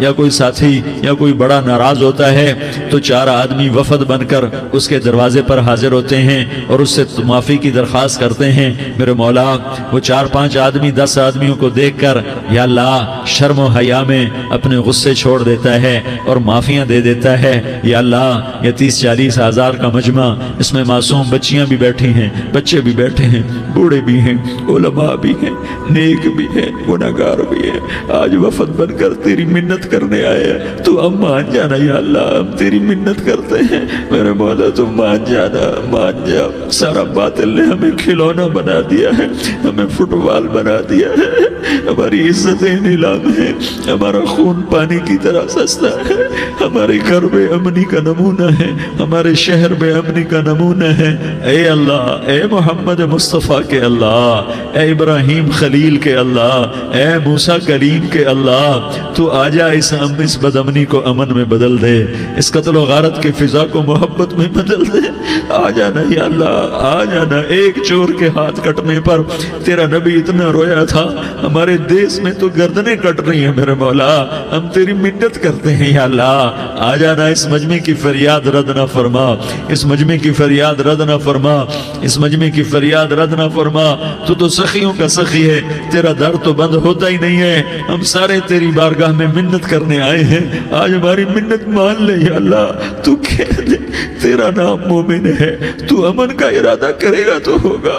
Speaker 1: یا کوئی ساتھی یا کوئی بڑا ناراض ہوتا ہے تو 4 آدمی وفد بن کر اس کے دروازے پر حاضر ہوتے ہیں اور اس سے معافی کی درخواست کرتے ہیں۔ میرے مولا وہ 4-5 آدمی 10 آدمیوں کو دیکھ کر یا اللہ شرم و حیا میں اپنے غصے چھوڑ دیتا ہے اور معافیاں دے دیتا ہے۔ یا اللہ یہ 30-40 ہزار کا مجمع، اس میں معصوم بچیاں بھی بیٹھی ہیں، بچے بھی بیٹھے ہیں، بوڑھے بھی ہیں، علماء بھی ہیں، نیک بھی ہیں، گناہگار بھی ہیں، آج وفد بن کر تیری منت کرنے آئے ہیں، تو اب مان جانا یا اللہ، ہم تیری منت کرتے ہیں میرے مولا، تو مان جانا، مان جا۔ سارا باطل نے ہمیں کھلونا بنا دیا ہے، ہمیں فٹ بال بنا دیا ہے، ہماری عزتیں نیلام ہے، ہمارا خون پانی کی طرح سستا ہے، ہمارے گھر بے امنی کا نمونہ ہے، ہمارے شہر بے امنی کا نمونہ ہے۔ اے اللہ، اے محمد مصطفیٰ کے اللہ، اے ابراہیم خلیل کے اللہ، اے موسیٰ کلیم کے اللہ، تو آجا اس بد امنی کو امن میں بدل دے، اس قتل و غارت کی فضا کو محبت میں بدل دے۔ آ جانا یا اللہ، آ جانا۔ ایک چور کے ہاتھ کٹنے پر تیرا نبی اتنا رویا تھا، ہمارے دیس میں تو گردنیں کٹ رہی ہیں میرے مولا، ہم تیری منت کرتے ہیں یا اللہ، آ جانا۔ اس مجمع کی فریاد رد نہ فرما، اس مجمع کی فریاد رد نہ فرما، اس مجمع کی فریاد رد نہ فرما۔ تو سخیوں کا سخی ہے، تیرا در تو بند ہوتا ہی نہیں ہے، ہم سارے تیری بارگاہ میں منت کرنے آئے ہیں، آج ہماری منت مان لے یا اللہ۔ تو کہہ دے تیرا نام مومن ہے، تو امن کا ارادہ کرے گا تو ہوگا،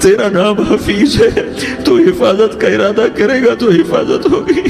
Speaker 1: تیرا نام حفیظ ہے، تو حفاظت کا ارادہ کرے گا تو حفاظت ہوگی،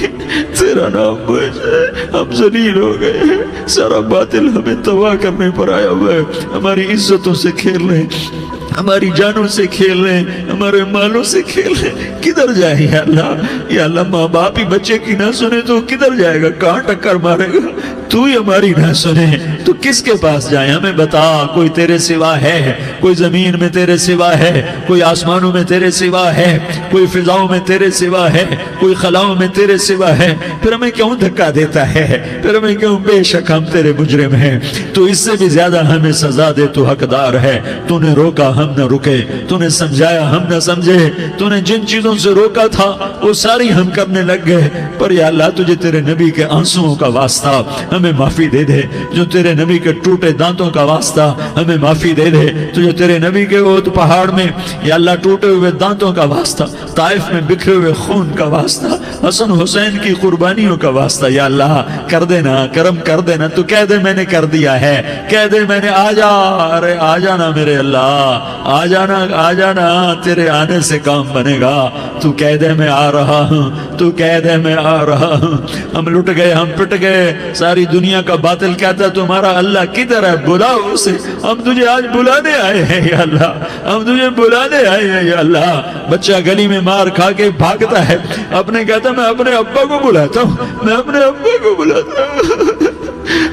Speaker 1: تیرا نام موج ہے، ہم ذلیل ہو گئے ہیں، سارا باطل ہمیں تباہ کرنے پر آیا ہوا ہے، ہماری عزتوں سے کھیل رہے ہیں، ہماری جانوں سے کھیل رہے ہیں، ہمارے مالوں سے کھیل رہے ہیں، کدھر جائے یا اللہ؟ یا اللہ ماں باپ ہی بچے کی نہ سنے تو کدھر جائے گا، کہاں ٹکر مارے گا؟ تو ہی ہماری نہ سنے تو کس کے پاس جائیں؟ ہمیں بتا، کوئی تیرے سوا ہے؟ کوئی زمین میں تیرے سوا ہے؟ کوئی آسمانوں میں تیرے سوا ہے؟ کوئی فضاؤں میں تیرے سوا ہے؟ کوئی خلاؤں میں تیرے سوا ہے؟ پھر ہمیں کیوں دھکا دیتا ہے؟ پھر ہمیں کیوں؟ بے شک ہم تیرے مجرم ہیں، تو اس سے بھی زیادہ ہمیں سزا دے، تو حقدار ہے۔ تو نے روکا ہم نہ رکے، تو نے سمجھایا ہم نہ سمجھے، تو نے جن چیزوں سے روکا تھا وہ ساری ہم کرنے لگ گئے، پر یا اللہ تجھے تیرے نبی کے آنسوؤں کا واسطہ ہمیں معافی دے دے، جو تیرے نبی کے ٹوٹے دانتوں کا واسطہ ہمیں معافی دے دے، تجھے تیرے نبی کے وہ پہاڑ میں یا اللہ ٹوٹے ہوئے دانتوں کا واسطہ، طائف میں بکھرے ہوئے خون کا واسطہ، حسن حسین کی قربانیوں کا واسطہ، یا اللہ کر دینا، کرم کر دینا۔ تو کہہ دے میں نے کر دیا ہے، کہہ دے میں نے، آ جا، ارے آ جانا میرے اللہ، آ جانا، آ جانا، تیرے آنے سے کام بنے گا۔ تو کہہ دے میں آ رہا ہوں، تو کہہ دے میں آ رہا ہوں۔ ہم لٹ گئے، ہم پٹ گئے، ساری دنیا کا باطل کہتا ہے تمہارا اللہ کدھر ہے، بلاؤ اسے، ہم تجھے آج بلانے آئے ہیں یا اللہ، ہم تجھے بلانے آئے ہیں یا اللہ۔ بچہ گلی میں مار کھا کے بھاگتا ہے، اپنے کہتا میں اپنے ابا کو بلاتا ہوں، میں اپنے ابا کو بلاتا ہوں،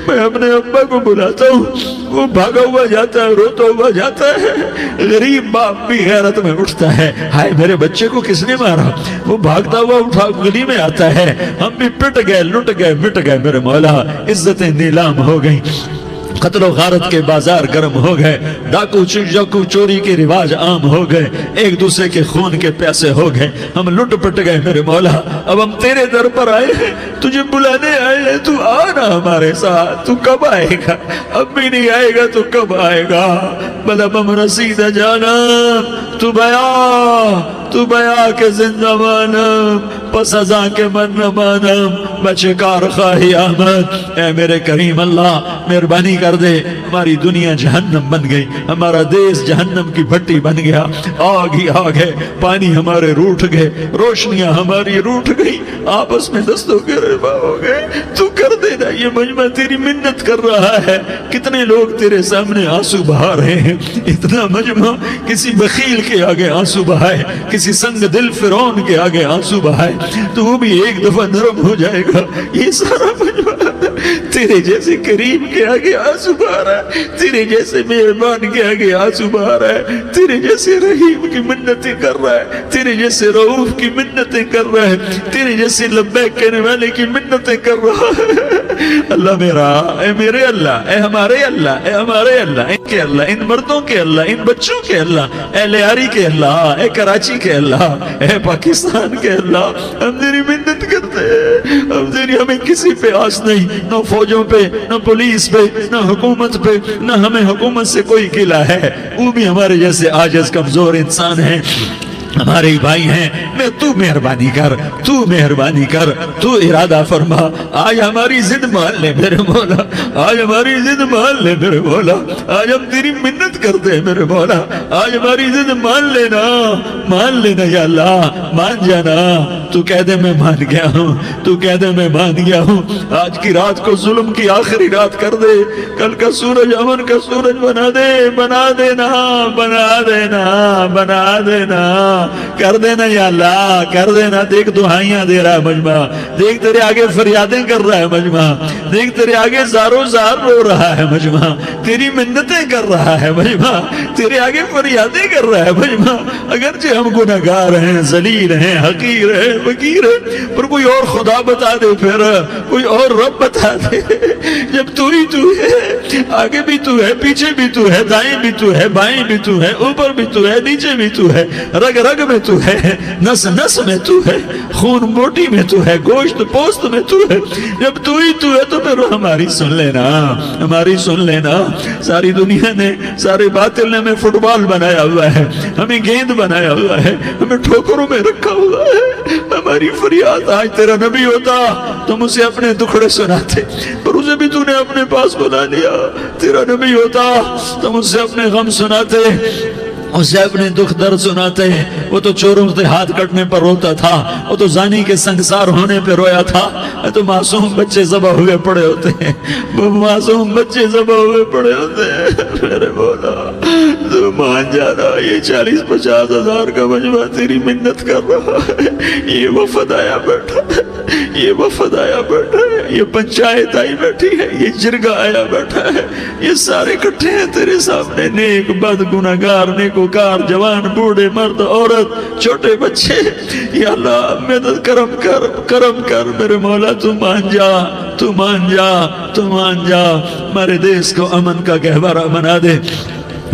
Speaker 1: میں اپنے ابا کو بلاتا ہوں، وہ بھاگا ہوا جاتا ہے، روتا ہوا جاتا ہے۔ غریب باپ بھی غیرت میں اٹھتا ہے، ہائے میرے بچے کو کس نے مارا، وہ بھاگتا ہوا اٹھا گلی میں آتا ہے۔ ہم بھی پٹ گئے، لٹ گئے، مٹ گئے میرے مولا، عزتیں نیلام ہو گئیں، قتل و غارت کے بازار گرم ہو گئے، ڈاکو چوری کے رواج عام ہو گئے، ایک دوسرے کے خون کے پیاسے ہو گئے، ہم لٹ پٹ گئے میرے مولا۔ اب ہم تیرے در پر آئے ہیں، تجھے بلانے آئے ہیں، تو آنا ہمارے ساتھ۔ تو کب آئے گا؟ اب بھی نہیں آئے گا تو کب آئے گا؟ بلبم رسید جانا تو بیا کے زندہ مانم، پس ازاں کے من نہ مانم، بچکار خواہی آمد۔ اے میرے کریم اللہ مہربانی کر دے، ہماری دنیا جہنم بن گئی، ہمارا دیس جہنم کی بھٹی بن گیا، آگ ہی آگ ہے، پانی ہمارے روٹھ گئے، روشنیاں ہماری روٹھ گئی، آپس میں دستوں کے ربا ہو گئے۔ تو کر دینا، یہ مجمع تیری منت کر رہا ہے، کتنے لوگ تیرے سامنے آنسو بہا رہے ہیں، اتنا مجمع کسی بخیل کے آگے آنسو بہائے، کسی سنگ دل فرعون کے آگے آنسو بہائے تو وہ بھی ایک دفعہ نرم ہو جائے گا۔ یہ سارا مجمع تیرے جیسے کریم کے آگے آنسو بہا رہا ہے، تیرے جیسے مہربان کے آگے آنسو بہا رہا ہے، تیرے جیسے رحیم کی منتیں کر رہا ہے، تیرے جیسے رؤوف کی منتیں کر رہا ہے، تیرے جیسے لبیک کہنے والے کی منتیں کر رہا ہے۔ اللہ میرا، اے میرے اللہ، اے ہمارے اللہ، اے ہمارے اللہ، ان کے اللہ، ان مردوں کے اللہ، ان بچوں کے اللہ، اے لیاری کے اللہ، اے کراچی کے اللہ، اے پاکستان کے اللہ، ہم تیری منت کرتے ہیں، اب تیری ہمیں کسی پہ آس نہیں، نہ فوجوں پہ، نہ پولیس پہ، نہ حکومت پہ، نہ ہمیں حکومت سے کوئی قلع ہے، وہ بھی ہمارے جیسے عاجز کمزور انسان ہیں، ہمارے بھائی ہیں، میں تو مہربانی کر، تو مہربانی کر، تو ارادہ فرما، آج ہماری ضد مان لے میرے مولا، آج ہماری ضد مان لے میرے مولا، آج ہم تیری منت کرتے ہیں میرے مولا، آج ہماری ضد مان لینا یا اللہ، مان جانا، تو کہہ دے میں مان گیا ہوں، تو کہہ دے میں مان گیا ہوں، آج کی رات کو ظلم کی آخری رات کر دے، کل کا سورج امن کا سورج بنا دینا کر دینا یا اللہ، کر دینا۔ دیکھ دعائیاں دے رہا ہے مجمع، دیکھ تیرے آگے فریادیں کر رہا ہے مجمع، دیکھ تیرے آگے زارو زار رو رہا ہے مجمع، تیری منتیں کر رہا ہے مجمع، تیرے آگے فریادیں کر رہا ہے مجمع، اگرچہ ہم گناہگار ہیں، ذلیل ہیں، حقیر ہیں، فقیر ہیں، پر کوئی اور خدا بتا دے، پھر کوئی اور رب بتا دے، جب تو ہی تو ہے، آگے بھی تو ہے، پیچھے بھی تو ہے، دائیں بھی تو ہے، بائیں بھی تو ہے، اوپر بھی تو ہے، نیچے بھی تو ہے، رگ رگ میں تو ہے، نس نس میں تو ہے، خون موٹی میں تو ہے، گوشت پوست میں تو ہے، جب تو ہی تو ہے تو پھر ہماری سن لینا، ہماری سن لینا۔ ساری دنیا نے، سارے باطل نے ہمیں فٹ بال بنایا ہوا ہے، ہمیں گیند بنایا ہوا ہے، ہمیں ٹھوکروں میں رکھا ہوا ہے، ہماری فریاد، آج تیرا نبی ہوتا تم اسے اپنے دکھڑے سناتے، پر اسے بھی تو نے اپنے پاس بنا لیا، تیرا نبی ہوتا تم اسے اپنے غم سناتے، اسے اپنے دکھ درد سناتے، وہ تو چوروں سے ہاتھ کٹنے پر روتا تھا، وہ تو زانی کے سنگسار ہونے پہ رویا تھا، تو معصوم بچے ذبح ہوئے پڑے ہوتے ہیں، وہ معصوم بچے ذبح ہوئے پڑے ہوتے ہیں، میرے مولا تو مان جانا، یہ 40-50 ہزار کا مجمع تیری منت کر رہا ہے، یہ وفد آیا بیٹھا ہے، یہ وفد آیا بیٹھا ہے، یہ پنچایت آئی بیٹھی ہے، یہ جرگہ آیا بیٹھا ہے، یہ سارے اکٹھے ہیں تیرے سامنے، نیک بد گناہگار نیکوکار، جوان بوڑھے مرد عورت چھوٹے بچے، یا اللہ مدد کرم کر میرے مولا، تو مان جا، تو مان جا، تو مان جا، ہمارے دیس کو امن کا گہوارہ بنا دے،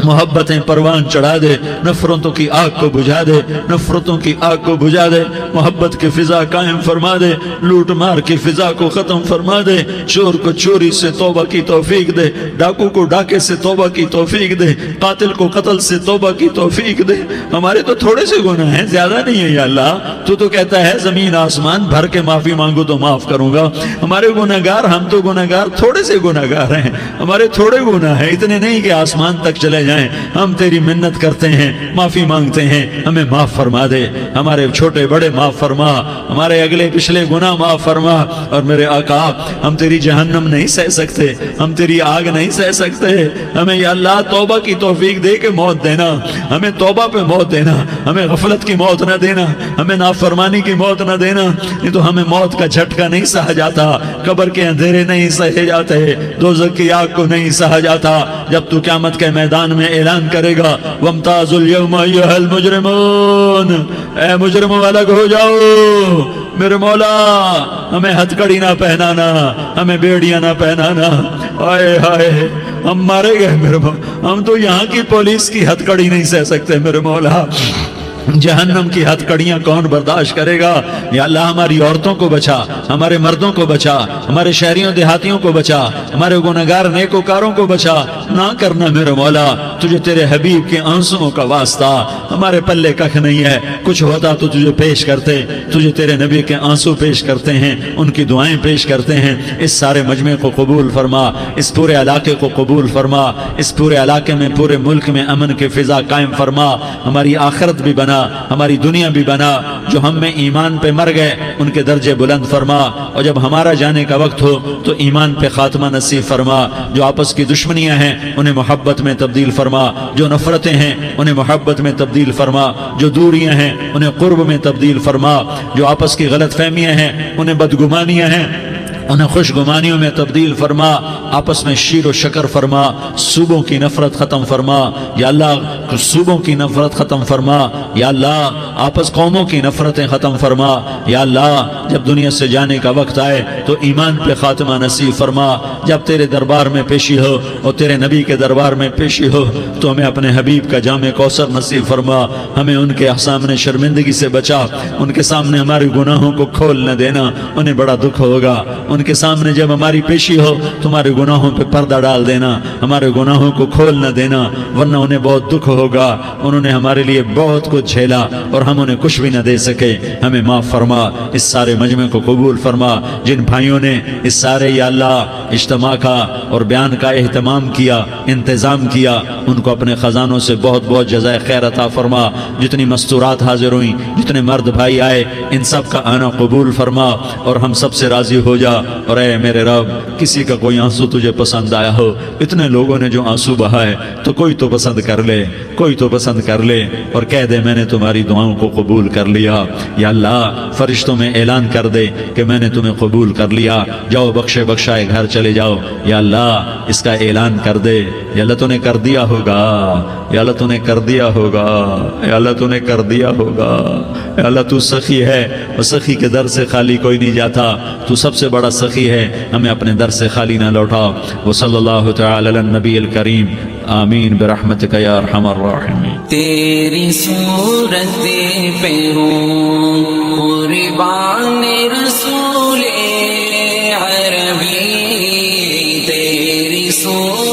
Speaker 1: محبتیں پروان چڑھا دے، نفرتوں کی آگ کو بجھا دے، نفرتوں کی آگ کو بجھا دے، محبت کی فضا قائم فرما دے، لوٹ مار کی فضا کو ختم فرما دے، چور کو چوری سے توبہ کی توفیق دے، ڈاکو کو ڈاکے سے توبہ کی توفیق دے، قاتل کو قتل سے توبہ کی توفیق دے۔ ہمارے تو تھوڑے سے گناہ ہیں، زیادہ نہیں ہے یا اللہ، تو کہتا ہے زمین آسمان بھر کے معافی مانگو تو معاف کروں گا۔ ہمارے گناہگار، ہم تو گناہگار تھوڑے سے گناہگار ہیں، ہمارے تھوڑے گناہ ہیں، اتنے نہیں کہ آسمان تک چلے جائیں، ہم تیری منت کرتے ہیں، معافی مانگتے ہیں، ہمیں معاف فرما دے، ہمارے چھوٹے بڑے معاف فرما، ہمارے اگلے پچھلے گناہ معاف فرما، اور میرے آقا ہم تیری جہنم نہیں سہ سکتے، ہم تیری آگ نہیں سہ سکتے، ہمیں یا اللہ توبہ کی توفیق دے کے موت دینا، ہمیں توبہ پہ موت دینا، ہمیں غفلت کی موت نہ دینا، ہمیں نافرمانی کی موت نہ دینا، نہیں تو ہمیں موت کا جھٹکا نہیں سہا جاتا، قبر کے اندھیرے نہیں سہے جاتے، دوزخ کی آگ کو نہیں سہا جاتا، جب تو قیامت کے میدان میں اعلان کرے گا وَامْتَازُوا الْيَوْمَ أَيُّهَا الْمُجْرِمُونَ، اے مجرموں الگ ہو جاؤ، میرے مولا ہمیں ہتھ کڑی نہ پہنانا، ہمیں بیڑیاں نہ پہنانا، آئے ہائے ہم مارے گئے میرے مولا، ہم تو یہاں کی پولیس کی ہتھ کڑی نہیں سہ سکتے میرے مولا، جہنم کی ہتھ کڑیاں کون برداشت کرے گا؟ یا اللہ ہماری عورتوں کو بچا، ہمارے مردوں کو بچا، ہمارے شہریوں دیہاتیوں کو بچا، ہمارے گناہگار نیکوکاروں کو بچا، نہ کرنا میرے مولا، تجھے تیرے حبیب کے آنسوؤں کا واسطہ، ہمارے پلے ککھ نہیں ہے، کچھ ہوتا تو تجھے پیش کرتے، تجھے تیرے نبی کے آنسو پیش کرتے ہیں، ان کی دعائیں پیش کرتے ہیں، اس سارے مجمع کو قبول فرما، اس پورے علاقے کو قبول فرما، اس پورے علاقے میں پورے ملک میں امن کی فضا قائم فرما، ہماری آخرت بھی بنا، ہماری دنیا بھی بنا، جو ہم میں ایمان پہ مر گئے ان کے درجے بلند فرما، اور جب ہمارا جانے کا وقت ہو تو ایمان پہ خاتمہ نصیب فرما، جو آپس کی دشمنیاں ہیں انہیں محبت میں تبدیل فرما، جو نفرتیں ہیں انہیں محبت میں تبدیل فرما، جو دوریاں ہیں انہیں قرب میں تبدیل فرما، جو آپس کی غلط فہمیاں ہیں انہیں بدگمانیاں ہیں انہیں خوش گمانیوں میں تبدیل فرما، آپس میں شیر و شکر فرما، صوبوں کی نفرت ختم فرما، یا اللہ صوبوں کی نفرت ختم فرما، یا اللہ آپس قوموں کی نفرتیں ختم فرما، یا اللہ جب دنیا سے جانے کا وقت آئے تو ایمان پہ خاتمہ نصیب فرما. جب تیرے دربار میں پیشی ہو اور تیرے نبی کے دربار میں پیشی ہو تو ہمیں اپنے حبیب کا جام کوثر نصیب فرما. ہمیں ان کے سامنے شرمندگی سے بچا. ان کے سامنے ہمارے گناہوں کو کھول نہ دینا, انہیں بڑا دکھ ہوگا. ان کے سامنے جب ہماری پیشی ہو تمہارے گناہوں پہ پردہ ڈال دینا, ہمارے گناہوں کو کھول نہ دینا, ورنہ انہیں بہت دکھ ہوگا. انہوں نے ہمارے لیے بہت کچھ جھیلا اور ہم انہیں کچھ بھی نہ دے سکے. ہمیں معاف فرما, اس سارے مجمع کو قبول فرما. جن بھائیوں نے اس سارے یا اللہ اجتماع کا اور بیان کا اہتمام کیا, انتظام کیا, ان کو اپنے خزانوں سے بہت بہت جزائے خیر عطا فرما. جتنی مستورات حاضر ہوئیں, جتنے مرد بھائی آئے, ان سب کا آنا قبول فرما اور ہم سب سے راضی ہو جا. اور اے میرے رب, کسی کا کوئی آنسو تجھے پسند آیا ہو, اتنے لوگوں نے جو آنسو بہائے, تو کوئی تو پسند کر لے, کوئی تو پسند کر لے اور کہہ دے میں نے تمہاری دعاؤں کو قبول کر لیا. یا اللہ فرشتوں میں اعلان کر دے کہ میں نے تمہیں قبول کر لیا, جاؤ بخشے بخشائے گھر چلے جاؤ. یا اللہ اس کا اعلان کر دے. یا اللہ تو نے کر دیا ہوگا, یا اللہ تو نے کر دیا ہوگا, یا اللہ تو نے کر دیا ہوگا. یا اللہ تو سخی ہے اور سخی کے در سے خالی کوئی نہیں جاتا. تو سب سے بڑا سخی ہے, ہمیں اپنے در سے خالی نہ لوٹا. وصلی اللہ تعالی علی النبی الکریم. آمین برحمتک یا ارحم الراحمین.
Speaker 2: تیری صورت پہ ہوں قربان رسول عربی, تیری صورت